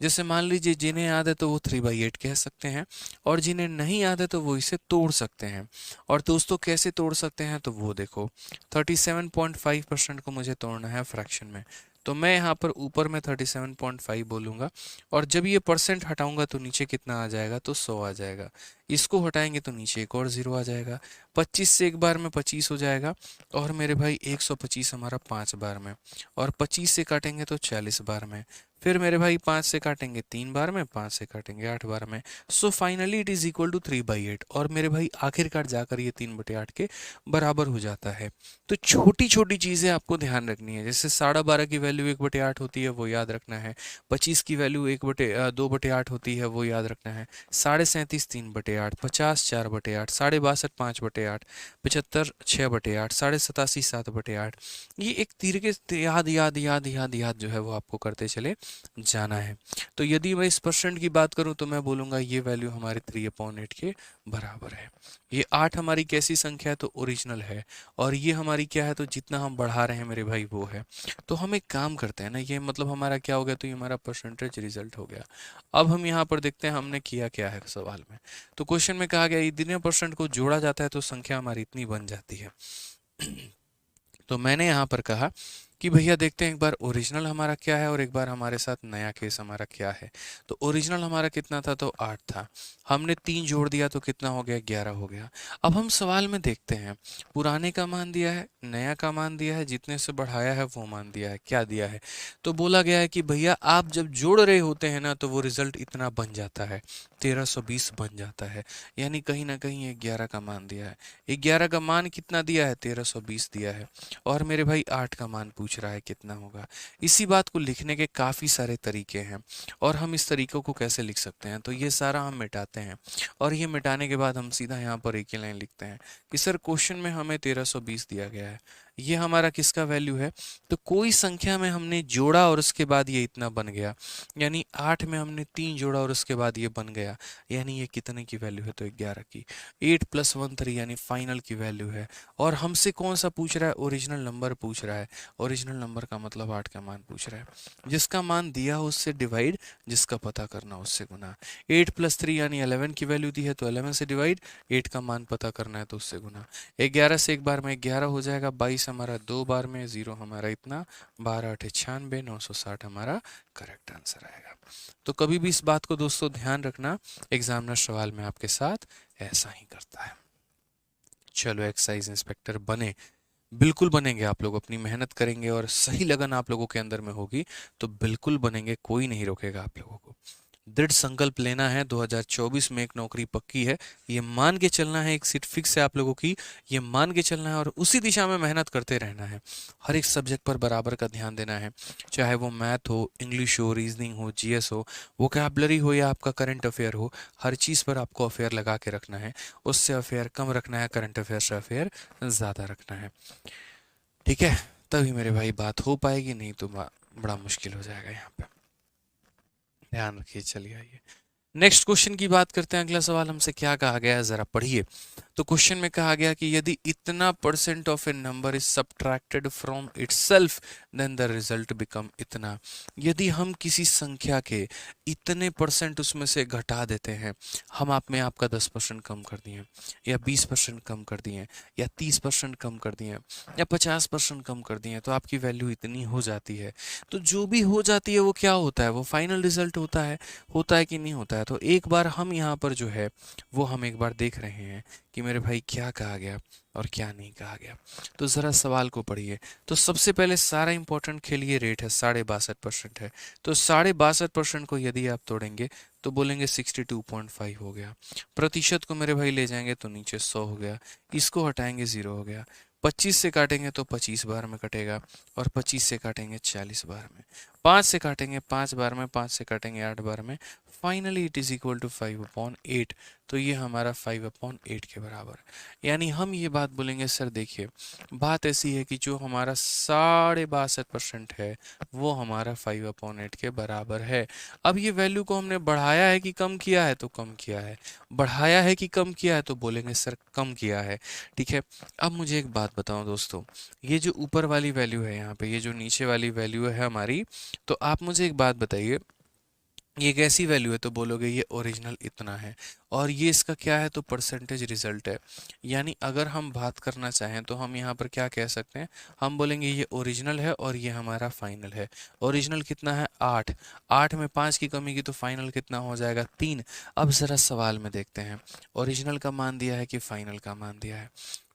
जैसे मान लीजिए जिन्हें याद है तो वो 3/8 कह सकते हैं, और जिन्हें नहीं याद है तो वो इसे तोड़ सकते हैं। और दोस्तों कैसे तोड़ सकते हैं, तो वो देखो 37.5% को मुझे तोड़ना है फ्रैक्शन में, तो मैं यहाँ पर ऊपर में 37.5 बोलूँगा, और जब ये परसेंट हटाऊंगा तो नीचे कितना आ जाएगा, तो 100 आ जाएगा। इसको हटाएंगे तो नीचे एक और 0 आ जाएगा। 25 से एक बार में 25 हो जाएगा, और मेरे भाई 125 हमारा 5 बार में, और 25 से काटेंगे तो 40 बार में। फिर मेरे भाई 5 से काटेंगे 3 बार में, 5 से काटेंगे 8 बार में। So finally it is equal to 3/8, और मेरे भाई आखिरकार जाकर ये 3/8 के बराबर हो जाता है। तो छोटी छोटी चीज़ें आपको ध्यान रखनी है, जैसे 12.5 की वैल्यू 1/8 होती है, वो याद रखना है। 25 की वैल्यू 2/8 होती है, वो याद रखना है। 37.5 3/8, 50 4/8, 62 5/8, 75 6/8, 87 7/8। ये एक तरीके से याद याद याद याद याद जो है वो आपको करते चले जाना है। तो यदि मैं इस परसेंट की बात करूं तो मैं बोलूंगा ये वैल्यू हमारे 3/8 के बराबर है। ये 8 हमारी कैसी संख्या है, तो ओरिजिनल है, और ये हमारी क्या है, तो जितना हम बढ़ा रहे हैं मेरे भाई वो है। तो हम एक काम करते हैं ना, ये मतलब हमारा क्या हो गया, तो ये हमारा परसेंटेज रिजल्ट हो गया। अब हम यहाँ पर देखते हैं हमने किया क्या है सवाल में। तो क्वेश्चन में कहा गया इतने परसेंट को जोड़ा जाता है तो संख्या हमारी इतनी बन जाती है। तो मैंने यहाँ पर कहा कि भैया देखते हैं एक बार ओरिजिनल हमारा क्या है और एक बार हमारे साथ नया केस हमारा क्या है। तो ओरिजिनल हमारा कितना था, तो 8 था। हमने 3 जोड़ दिया तो कितना हो गया, 11 हो गया। अब हम सवाल में देखते हैं पुराने का मान दिया है, नया का मान दिया है, जितने से बढ़ाया है वो मान दिया है। क्या दिया है, तो बोला गया है कि भैया आप जब जोड़ रहे होते हैं ना तो वो रिजल्ट इतना बन जाता है, 1320 बन जाता है। यानी कहीं ना कहीं ये 11 का मान दिया है। 11 का मान कितना दिया है, 1320 दिया है, और मेरे भाई 8 का मान पूछ रहा है कितना होगा। इसी बात को लिखने के काफ़ी सारे तरीके हैं, और हम इस तरीकों को कैसे लिख सकते हैं, तो ये सारा हम मिटाते हैं, और ये मिटाने के बाद हम सीधा यहाँ पर एक ही लाइन लिखते हैं कि सर क्वेश्चन में हमें 1320 दिया गया है, ये हमारा किसका वैल्यू है, तो कोई संख्या में हमने जोड़ा और उसके बाद ये इतना बन गया। यानी 8 में हमने 3 जोड़ा और उसके बाद ये बन गया, यानी ये कितने की वैल्यू है, तो 11 की। 8 + 1 3 यानी फाइनल की वैल्यू है। और हमसे कौन सा पूछ रहा है, ओरिजिनल नंबर पूछ रहा है। ओरिजिनल नंबर का मतलब 8 का मान पूछ रहा है। जिसका मान दिया हो उससे डिवाइड, जिसका पता करना उससे गुना। 8 + 3 यानी 11 की वैल्यू दी है तो 11 से डिवाइड, 8 का मान पता करना है तो उससे गुना। 11 से एक बार में 11 हो जाएगा, 22 हमारा 2 बार में, 0 हमारा इतना, 12 8 96, 960 हमारा करेक्ट आंसर आएगा। तो कभी भी इस बात को दोस्तों ध्यान रखना, एग्जामिनर सवाल में आपके साथ ऐसा ही करता है। चलो एक्साइज इंस्पेक्टर बने, बिल्कुल बनेंगे। आप लोग अपनी मेहनत करेंगे और सही लगन आप लोगों के अंदर में होगी तो बिल्कुल बनेंगे, कोई नहीं रोकेगा आप लोगों को। दृढ़ संकल्प लेना है, 2024 में एक नौकरी पक्की है, ये मान के चलना है, एक सीट फिक्स है आप लोगों की, ये मान के चलना है और उसी दिशा में मेहनत करते रहना है। हर एक सब्जेक्ट पर बराबर का ध्यान देना है, चाहे वो मैथ हो, इंग्लिश हो, रीजनिंग हो, जीएस हो, वोकैबुलरी हो या आपका करंट अफेयर हो, हर चीज़ पर आपको अफेयर लगा के रखना है। उससे अफेयर कम रखना है, करंट अफेयर से अफेयर ज़्यादा रखना है। ठीक है, तभी मेरे भाई बात हो पाएगी, नहीं तो बड़ा मुश्किल हो जाएगा यहाँ पे। ध्यान रखिए। चलिए आइए नेक्स्ट क्वेश्चन की बात करते हैं। अगला सवाल हमसे क्या कहा गया है, जरा पढ़िए। तो क्वेश्चन में कहा गया कि यदि इतना percent of a number is subtracted from itself then the result become इतना। यदि हम किसी संख्या के इतने परसेंट उसमें से घटा देते हैं, हम आप में आपका 10% कम कर दिए, या 20% कम कर दिए, या 30% कम कर दिए, या 50% कम कर दिए, तो आपकी वैल्यू इतनी हो जाती है। तो जो भी हो जाती है वो क्या होता है, वो फाइनल रिजल्ट होता है कि नहीं होता है। तो एक बार हम यहाँ पर जो है वो हम एक बार देख रहे हैं कि मेरे भाई क्या कहा गया और क्या नहीं कहा गया। तो ज़रा सवाल को पढ़िए। तो सबसे पहले सारा इंपॉर्टेंट खेल ये रेट है, 62.5% है। तो 62.5% को यदि आप तोड़ेंगे तो बोलेंगे 62.5 हो गया। प्रतिशत को मेरे भाई ले जाएंगे तो नीचे 100 हो गया, इसको हटाएंगे 0 हो गया। 25 से काटेंगे तो 25 बार में कटेगा, और 25 से काटेंगे 40 बार में। 5 से काटेंगे 5 बार में, 5 से काटेंगे 8 बार में, finally it is equal to 5/8। तो ये हमारा 5/8 के बराबर है। यानी हम ये बात बोलेंगे सर देखिए बात ऐसी है कि जो हमारा 62.62% है वो हमारा 5/8 के बराबर है। अब ये वैल्यू को हमने बढ़ाया है कि कम किया है, तो कम किया है। बढ़ाया है कि कम किया है, तो बोलेंगे सर कम किया है। ठीक है, अब मुझे एक बात बताओ दोस्तों, ये जो ऊपर वाली वैल्यू है यहाँ पे, ये जो नीचे वाली वैल्यू है हमारी, तो आप मुझे एक बात बताइए ये कैसी वैल्यू है, तो बोलोगे ये ओरिजिनल इतना है, और ये इसका क्या है, तो परसेंटेज रिजल्ट है। यानी अगर हम बात करना चाहें तो हम यहाँ पर क्या कह सकते हैं, हम बोलेंगे ये ओरिजिनल है और ये हमारा फाइनल है। ओरिजिनल कितना है 8, 8 में 5 की कमी की तो फाइनल कितना हो जाएगा 3। अब ज़रा सवाल में देखते हैं ओरिजिनल का मान दिया है कि फाइनल का मान दिया है।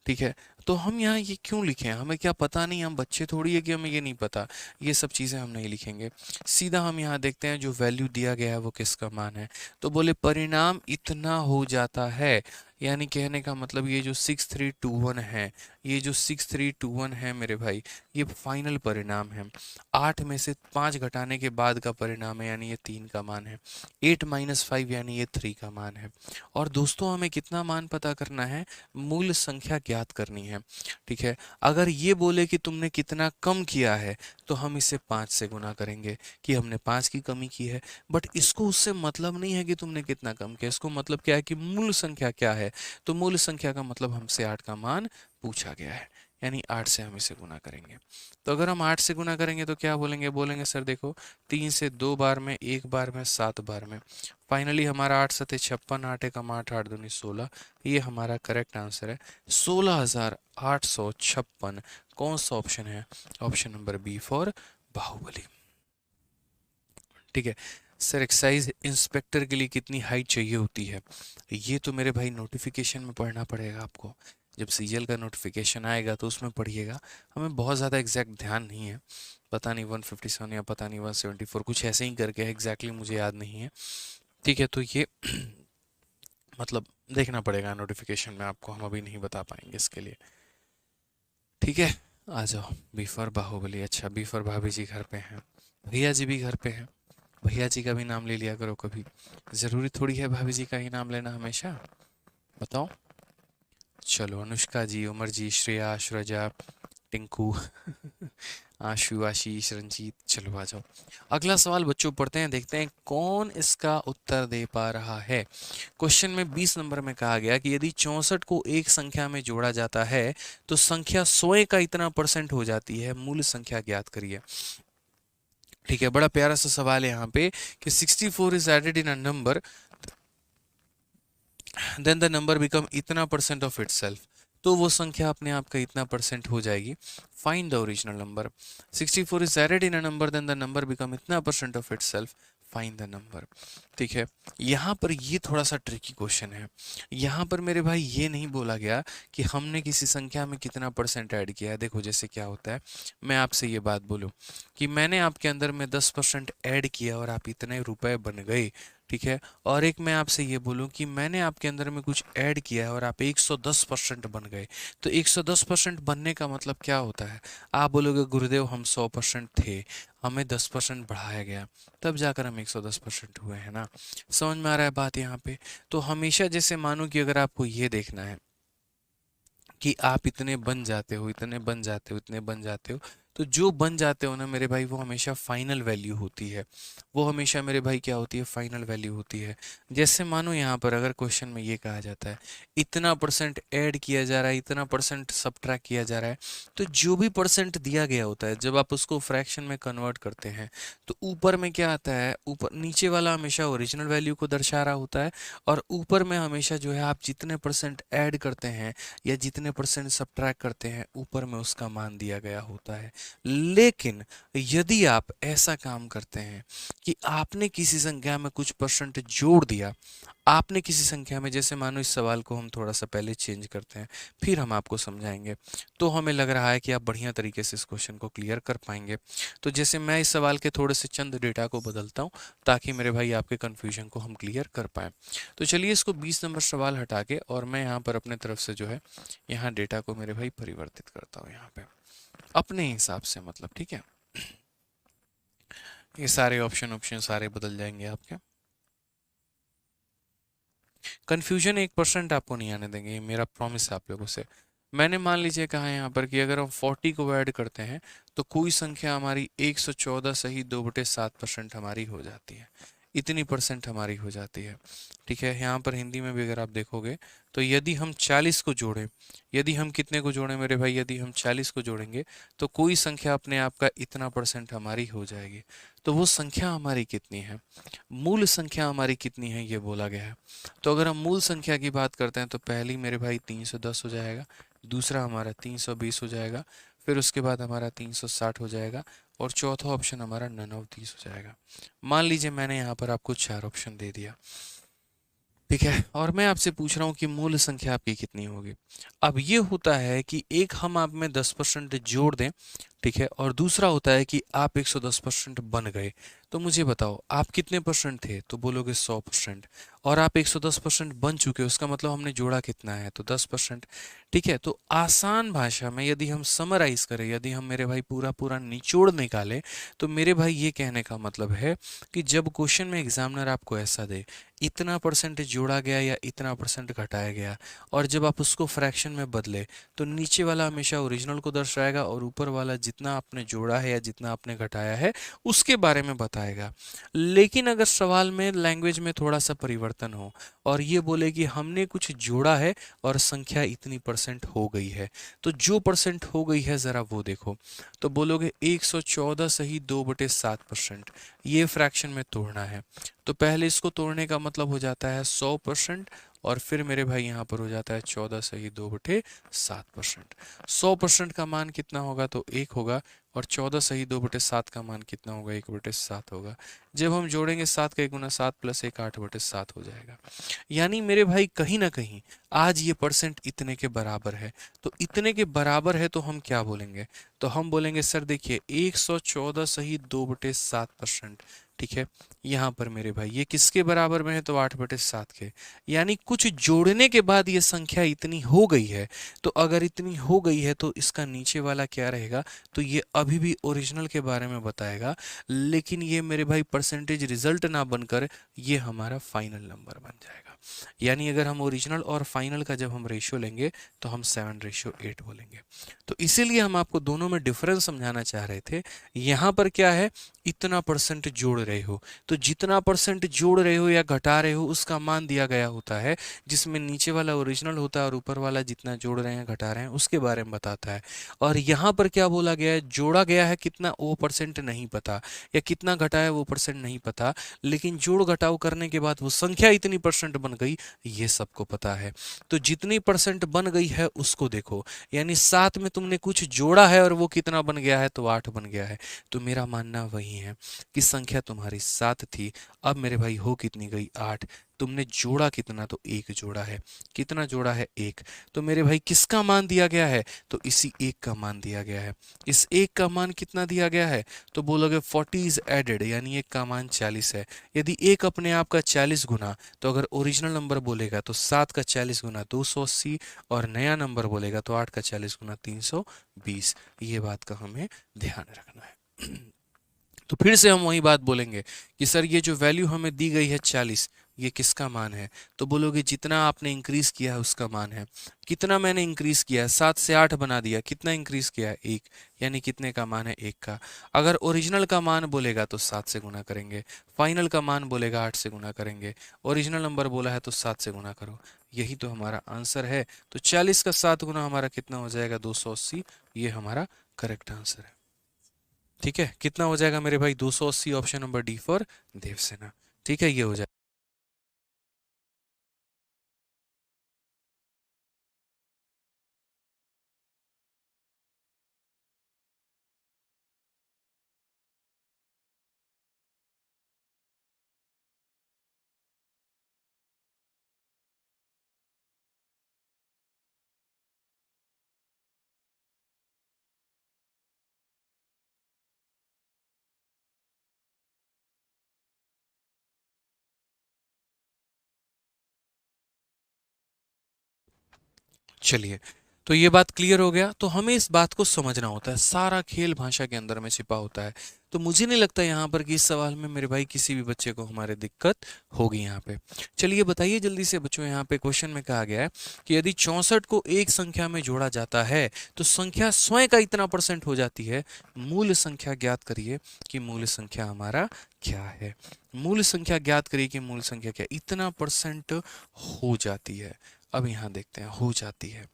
ठीक है, तो हम यहाँ ये क्यों लिखें, हमें क्या पता नहीं, हम बच्चे थोड़ी है कि हमें ये नहीं पता, ये सब चीज़ें हम नहीं लिखेंगे। सीधा हम यहाँ देखते हैं जो वैल्यू दिया गया है वो किसका मान है, तो बोले परिणाम इतना हो जाता है। यानी कहने का मतलब ये जो 6321 है, ये जो 6321 है मेरे भाई, ये फाइनल परिणाम है। 8 में से 5 घटाने के बाद का परिणाम है, यानी ये 3 का मान है। 8 - 5 यानी ये 3 का मान है। और दोस्तों हमें कितना मान पता करना है, मूल संख्या ज्ञात करनी है। ठीक है, अगर ये बोले कि तुमने कितना कम किया है तो हम इसे 5 से गुना करेंगे कि हमने 5 की कमी की है। बट इसको उससे मतलब नहीं है कि तुमने कितना कम किया, इसको मतलब क्या है कि मूल संख्या क्या है। तो मूल संख्या का मतलब हमसे 8 का मान पूछा गया है, यानी 8 से हम इसे गुना करेंगे। तो अगर हम 8 से गुना करेंगे तो क्या बोलेंगे, बोलेंगे सर देखो 3 से 2 बार में, 1 बार में, 7 बार में, फाइनली हमारा 8 सते 56, 8 एकम 8, 8 दूनी 16, ये हमारा करेक्ट आंसर है 16,856। कौन सा ऑप्शन है, option number B for Baahubali. ठीक है सर, एक्साइज इंस्पेक्टर के लिए कितनी हाइट चाहिए होती है, ये तो मेरे भाई नोटिफिकेशन में पढ़ना पड़ेगा आपको। जब सीजीएल का नोटिफिकेशन आएगा तो उसमें पढ़िएगा, हमें बहुत ज़्यादा एग्जैक्ट ध्यान नहीं है, पता नहीं 157 या पता नहीं 174 कुछ ऐसे ही करके है, एग्जैक्टली मुझे याद नहीं है। ठीक है, तो ये मतलब देखना पड़ेगा नोटिफिकेशन में आपको, हम अभी नहीं बता पाएंगे इसके लिए। ठीक है, आ जाओ बी फॉर बाहुबली। अच्छा बी फॉर भाभी जी घर पे हैं, भैया जी भी घर पे हैं, भैया जी का भी नाम ले लिया करो कभी, ज़रूरी थोड़ी है भाभी जी का ही नाम लेना हमेशा, बताओ। चलो अनुष्का जी, उमर जी, श्रेया, श्रजा, टिंकू आशु, आशीष, रंजीत, चलो आ जाओ। अगला सवाल बच्चों पढ़ते हैं, देखते हैं कौन इसका उत्तर दे पा रहा है। क्वेश्चन में 20 नंबर में कहा गया कि यदि 64 को एक संख्या में जोड़ा जाता है तो संख्या स्वयं का इतना परसेंट हो जाती है, मूल संख्या ज्ञात करिए। ठीक है, बड़ा प्यारा सा सवाल है यहाँ पे कि 64 is added in a number then the number become इतना परसेंट ऑफ इटसेल्फ, तो वो संख्या अपने आप का इतना परसेंट हो जाएगी। Find the original number. 64 is added in a number then the number become इतना percent of itself, find the number. ठीक है, यहाँ पर ये थोड़ा सा ट्रिकी क्वेश्चन है। यहाँ पर मेरे भाई ये नहीं बोला गया कि हमने किसी संख्या में कितना परसेंट ऐड किया है। देखो जैसे क्या होता है, मैं आपसे ये बात बोलूँ कि मैंने आपके अंदर में 10% ऐड किया और आप इतने रुपए बन गए। ठीक है, और एक मैं आपसे ये बोलूं कि मैंने आपके अंदर में कुछ ऐड किया है और आप 110% बन गए, तो 110% बनने का मतलब क्या होता है। आप बोलोगे गुरुदेव हम 100% थे, हमें 10% बढ़ाया गया, तब जाकर हम 110% हुए हैं ना। समझ में आ रहा है बात यहाँ पे। तो हमेशा जैसे मानो कि अगर आपको ये देखना है कि आप इतने बन जाते हो, इतने बन जाते हो, इतने बन जाते हो, तो जो बन जाते हो ना मेरे भाई वो हमेशा फाइनल वैल्यू होती है। वो हमेशा मेरे भाई क्या होती है, फाइनल वैल्यू होती है। जैसे मानो यहाँ पर अगर क्वेश्चन में ये कहा जाता है इतना परसेंट ऐड किया जा रहा है, इतना परसेंट सबट्रैक्ट किया जा रहा है, तो जो भी परसेंट दिया गया होता है जब आप उसको फ्रैक्शन में कन्वर्ट करते हैं तो ऊपर में क्या आता है, ऊपर नीचे वाला हमेशा ओरिजिनल वैल्यू को दर्शा रहा होता है, और ऊपर में हमेशा जो है आप जितने परसेंट ऐड करते हैं या जितने परसेंट सब्ट्रैक्ट करते हैं ऊपर में उसका मान दिया गया होता है। लेकिन यदि आप ऐसा काम करते हैं कि आपने किसी संख्या में कुछ परसेंट जोड़ दिया, आपने किसी संख्या में, जैसे मानो इस सवाल को हम थोड़ा सा पहले चेंज करते हैं फिर हम आपको समझाएंगे, तो हमें लग रहा है कि आप बढ़िया तरीके से इस क्वेश्चन को क्लियर कर पाएंगे। तो जैसे मैं इस सवाल के थोड़े से चंद डेटा को बदलता हूं ताकि मेरे भाई आपके कन्फ्यूजन को हम क्लियर कर पाए। तो चलिए इसको 20 नंबर सवाल हटा के और मैं यहाँ पर अपने तरफ से जो है यहाँ डेटा को मेरे भाई परिवर्तित करता हूँ यहाँ पे अपने हिसाब से, मतलब ठीक है। ये सारे ऑप्शन ऑप्शन सारे बदल जाएंगे आपके। कंफ्यूजन 1% आपको नहीं आने देंगे, ये मेरा प्रॉमिस है आप लोगों से। मैंने मान लीजिए कहा है यहाँ पर कि अगर हम 40 को ऐड करते हैं तो कोई संख्या हमारी 114 सही 2/7% हमारी हो जाती है। इतनी परसेंट हमारी हो जाती है। ठीक है, यहाँ पर हिंदी में भी अगर आप देखोगे तो यदि हम 40 को जोड़ें, यदि हम कितने को जोड़ें मेरे भाई, यदि हम 40 को जोड़ेंगे तो कोई संख्या अपने आप का इतना परसेंट हमारी हो जाएगी। तो वो संख्या हमारी कितनी है, मूल संख्या हमारी कितनी है, ये बोला गया है। तो अगर हम मूल संख्या की बात करते हैं तो पहली मेरे भाई 310 हो जाएगा, दूसरा हमारा 320 हो जाएगा, फिर उसके बाद हमारा 360 हो जाएगा, और चौथा ऑप्शन हमारा नन ऑफ दीज हो जाएगा। मान लीजिए मैंने यहाँ पर आपको 4 ऑप्शन दे दिया। ठीक है, और मैं आपसे पूछ रहा हूँ कि मूल संख्या आपकी कितनी होगी। अब ये होता है कि एक हम आप में 10% जोड़ दें, ठीक है, और दूसरा होता है कि आप 110% बन गए। तो मुझे बताओ आप कितने परसेंट थे, तो बोलोगे 100%। और आप 110% बन चुके हो, उसका मतलब हमने जोड़ा कितना है, तो 10%। ठीक है, तो आसान भाषा में यदि हम समराइज करें, यदि हम मेरे भाई पूरा पूरा निचोड़ निकालें, तो मेरे भाई ये कहने का मतलब है कि जब क्वेश्चन में एग्जामिनर आपको ऐसा दे, इतना परसेंट जोड़ा गया या इतना परसेंट घटाया गया, और जब आप उसको फ्रैक्शन में बदले तो नीचे वाला हमेशा ओरिजिनल को दर्शाएगा और ऊपर वाला जितना आपने जोड़ा है या जितना आपने घटाया है उसके बारे में बताएगा। लेकिन अगर सवाल में लैंग्वेज में थोड़ा सा परिवर्तन हो और ये बोले कि हमने कुछ जोड़ा है और संख्या इतनी परसेंट हो गई है, तो जो परसेंट हो गई है ज़रा वो देखो। तो बोलोगे 114 सही 2/7%, ये फ्रैक्शन में तोड़ना है। तो पहले इसको तोड़ने का मतलब हो जाता है 100%, और फिर मेरे भाई यहाँ पर हो जाता है 14 सही 2/7%। 100% का मान कितना होगा, तो 1 होगा, और 14 सही 2/7 का मान कितना होगा, 1/7 होगा। जब हम जोड़ेंगे 7 का 1 गुना 7 प्लस 1 8/7 हो जाएगा। यानी मेरे भाई कहीं ना कहीं आज ये परसेंट इतने के बराबर है। तो इतने के बराबर है तो हम क्या बोलेंगे, तो हम बोलेंगे सर देखिए 114 सही 2/7%। ठीक है, यहाँ पर मेरे भाई ये किसके बराबर में है, तो 8/7 के। यानी कुछ जोड़ने के बाद ये संख्या इतनी हो गई है। तो अगर इतनी हो गई है तो इसका नीचे वाला क्या रहेगा, तो ये अभी भी ओरिजिनल के बारे में बताएगा, लेकिन ये मेरे भाई परसेंटेज रिजल्ट ना बनकर ये हमारा फाइनल नंबर बन जाएगा। यानी अगर हम ओरिजिनल और फाइनल का जब हम रेशियो लेंगे तो हम 7:8 बोलेंगे। तो इसीलिए हम आपको दोनों में डिफरेंस समझाना चाह रहे थे। यहाँ पर क्या है, इतना परसेंट जोड़ रहे हो, तो जितना परसेंट जोड़ रहे हो या घटा रहे हो उसका मान दिया गया होता है, जिसमें नीचे वाला ओरिजिनल होता है और ऊपर वाला जितना जोड़ रहे हैं घटा रहे हैं उसके बारे में बताता है। और यहाँ पर क्या बोला गया है, जोड़ा गया है कितना वो परसेंट नहीं पता, या कितना घटाया वो परसेंट नहीं पता, लेकिन जोड़ घटाव करने के बाद वो संख्या इतनी परसेंट बन गई ये सबको पता है। तो जितनी परसेंट बन गई है उसको देखो, यानी 7 में तुमने कुछ जोड़ा है और वो कितना बन गया है, तो 8 बन गया है। तो मेरा मानना वही है कि संख्या तुम्हारी 7 थी, अब मेरे भाई हो कितनी गई, 8। तुमने जोड़ा कितना, तो 1 जोड़ा है। कितना जोड़ा है, 1। तो मेरे भाई किसका मान दिया गया है, तो इसी 1 का मान दिया गया है। इस 1 का मान कितना दिया गया है, तो बोलोगे 40 इज एडेड, यानी 1 का मान 40 है। यदि 1 अपने आप का 40 गुना, तो अगर ओरिजिनल नंबर बोलेगा तो 7 का 40 गुना 280, और नया नंबर बोलेगा तो 8 का 40 गुना 320। ये बात का हमें ध्यान रखना है। तो फिर से हम वही बात बोलेंगे कि सर ये जो वैल्यू हमें दी गई है 40, ये किसका मान है, तो बोलोगे जितना आपने इंक्रीज किया है उसका मान है। कितना मैंने इंक्रीज किया है, 7 से 8 बना दिया, कितना इंक्रीज किया है, 1। यानी कितने का मान है, 1 का। अगर ओरिजिनल का मान बोलेगा तो 7 से गुना करेंगे, फाइनल का मान बोलेगा 8 से गुना करेंगे, ओरिजिनल नंबर बोला है तो 7 से गुना करो। यही तो हमारा आंसर है। तो 40 का 7 गुना हमारा कितना हो जाएगा, 280। ये हमारा करेक्ट आंसर है। ठीक है, कितना हो जाएगा मेरे भाई, 280, option number D for Devasena. ठीक है, ये हो जाएगा। चलिए, तो ये बात क्लियर हो गया। तो हमें इस बात को समझना होता है, सारा खेल भाषा के अंदर में छिपा होता है। तो मुझे नहीं लगता यहाँ पर कि इस सवाल में मेरे भाई किसी भी बच्चे को हमारे दिक्कत होगी यहाँ पे। चलिए बताइए जल्दी से बच्चों, यहाँ पे क्वेश्चन में कहा गया है कि यदि 64 को एक संख्या में जोड़ा जाता है तो संख्या स्वयं का इतना % हो जाती है। मूल संख्या ज्ञात करिए कि मूल संख्या हमारा क्या है। मूल संख्या ज्ञात करिए कि मूल संख्या क्या, इतना % हो जाती है। अब यहाँ देखते हैं, हो जाती है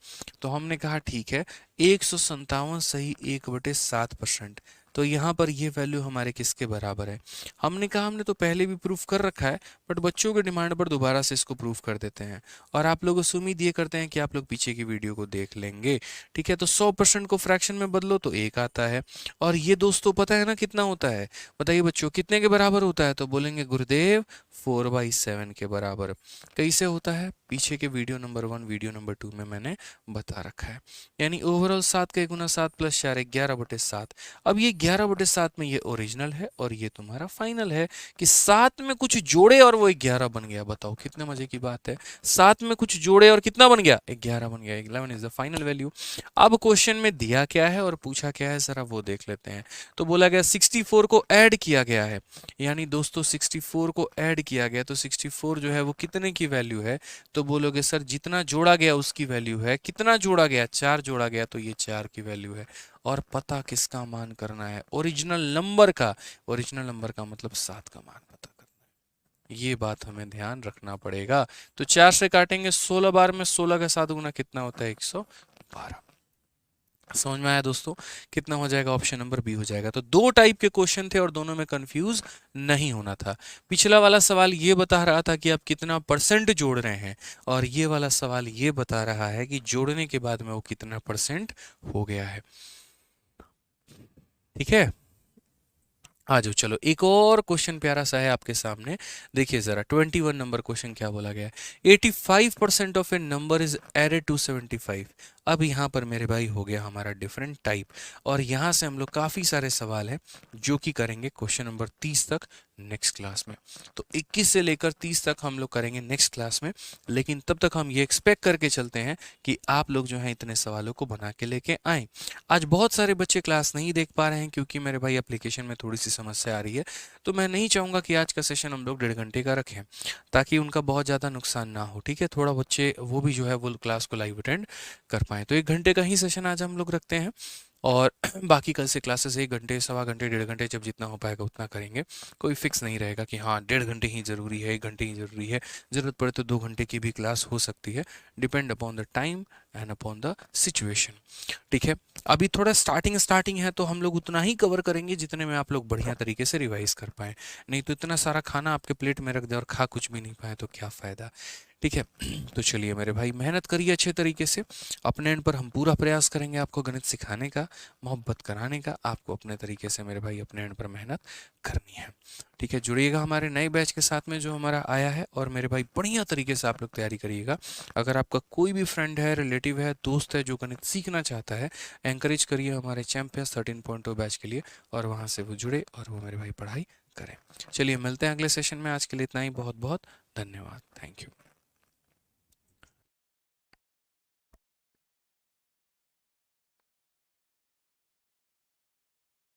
तो हमने कहा ठीक है 157 सही 1/7%। तो यहाँ पर ये वैल्यू हमारे किसके बराबर है? हमने कहा हमने तो पहले भी प्रूफ कर रखा है, बट बच्चों के डिमांड पर दोबारा से इसको प्रूफ कर देते हैं। और आप लोगों से उम्मीद ये करते हैं कि आप लोग पीछे की वीडियो को देख लेंगे। ठीक है, तो 100% को फ्रैक्शन में बदलो तो 1 आता है। और ये दोस्तों पता है ना कितना होता है? बताइए बच्चों कितने के बराबर होता है? तो बोलेंगे गुरुदेव 4/7 के बराबर। कैसे होता है? पीछे के वीडियो नंबर 1 वीडियो नंबर 2 में मैंने बता रखा है। यानी ओवरऑल 7 का 1 × 7 + 4 11/7। अब ये 11/7 में ये ओरिजिनल है और ये तुम्हारा फाइनल है कि 7 में कुछ जोड़े और वो 11 बन गया। बताओ कितने मजे की बात है। 7 में कुछ जोड़े और कितना बन गया? 11 बन गया। 11 इज द फाइनल वैल्यू। अब क्वेश्चन में दिया क्या है और पूछा क्या है, जरा वो देख लेते हैं। तो बोला गया 64 को ऐड किया गया है। यानी दोस्तों 64 को ऐड किया गया, तो 64 जो है वो कितने की वैल्यू है? तो बोलोगे सर जितना जोड़ा गया उसकी वैल्यू है। कितना जोड़ा गया? 4 जोड़ा गया, तो ये 4 की वैल्यू है। और पता किसका मान करना है? ओरिजिनल नंबर का। ओरिजिनल नंबर का मतलब 7 का मान पता करना है। ये बात हमें ध्यान रखना पड़ेगा। तो 4 से काटेंगे 16 बार में, 16 का 7 गुना कितना होता है? 112। समझ में आया दोस्तों? कितना हो जाएगा? ऑप्शन नंबर बी हो जाएगा। तो 2 टाइप के क्वेश्चन थे और दोनों में कंफ्यूज नहीं होना था। पिछला वाला सवाल ये बता रहा था कि आप कितना % जोड़ रहे हैं, और ये वाला सवाल ये बता रहा है कि जोड़ने के बाद में वो कितना % हो गया है। ठीक है, आ जाओ चलो एक और क्वेश्चन प्यारा सा है आपके सामने। देखिए जरा 21 नंबर क्वेश्चन क्या बोला गया है। 85% of a number is added to 75। अब यहाँ पर मेरे भाई हो गया हमारा डिफरेंट टाइप, और यहाँ से हम लोग काफ़ी सारे सवाल हैं जो कि करेंगे क्वेश्चन नंबर 30 तक नेक्स्ट क्लास में। तो 21 से लेकर 30 तक हम लोग करेंगे नेक्स्ट क्लास में, लेकिन तब तक हम ये एक्सपेक्ट करके चलते हैं कि आप लोग जो है इतने सवालों को बना के लेके आएँ। आज बहुत सारे बच्चे क्लास नहीं देख पा रहे हैं क्योंकि मेरे भाई एप्लीकेशन में थोड़ी सी समस्या आ रही है। तो मैं नहीं चाहूँगा कि आज का सेशन हम लोग 1.5 घंटे का रखें, ताकि उनका बहुत ज़्यादा नुकसान ना हो। ठीक है, थोड़ा बच्चे वो भी जो है वो क्लास को लाइव अटेंड कर पाएँ। तो 1 घंटे का ही सेशन आज हम लोग रखते हैं, और बाकी कल से क्लासेस 1 घंटे, सवा घंटे, 1.5 घंटे, जब जितना हो पाएगा उतना करेंगे। कोई फिक्स नहीं रहेगा कि हाँ 1.5 घंटे ही ज़रूरी है, 1 घंटे ही ज़रूरी है। ज़रूरत पड़े तो 2 घंटे की भी क्लास हो सकती है, depend upon the time and upon the situation. ठीक है, अभी थोड़ा स्टार्टिंग है, तो हम लोग उतना ही कवर करेंगे जितने में आप लोग बढ़िया तरीके से रिवाइज कर पाएँ। नहीं तो इतना सारा खाना आपके प्लेट में रख दे और खा कुछ भी नहीं पाए तो क्या फ़ायदा। ठीक है, तो चलिए मेरे भाई मेहनत करिए अच्छे तरीके से। अपने एंड पर हम पूरा प्रयास करेंगे आपको गणित सिखाने का, मोहब्बत कराने का। आपको अपने तरीके से मेरे भाई अपने एंड पर मेहनत करनी है। ठीक है, जुड़िएगा हमारे नए बैच के साथ में जो हमारा आया है, और मेरे भाई बढ़िया तरीके से आप लोग तैयारी करिएगा। अगर आपका कोई भी फ्रेंड है, रिलेटिव है, दोस्त है जो गणित सीखना चाहता है, एंकरेज करिए हमारे चैंपियंस 13.2 बैच के लिए, और वहाँ से वो जुड़े और वो मेरे भाई पढ़ाई करें। चलिए मिलते हैं अगले सेशन में। आज के लिए इतना ही। बहुत बहुत धन्यवाद। Thank you.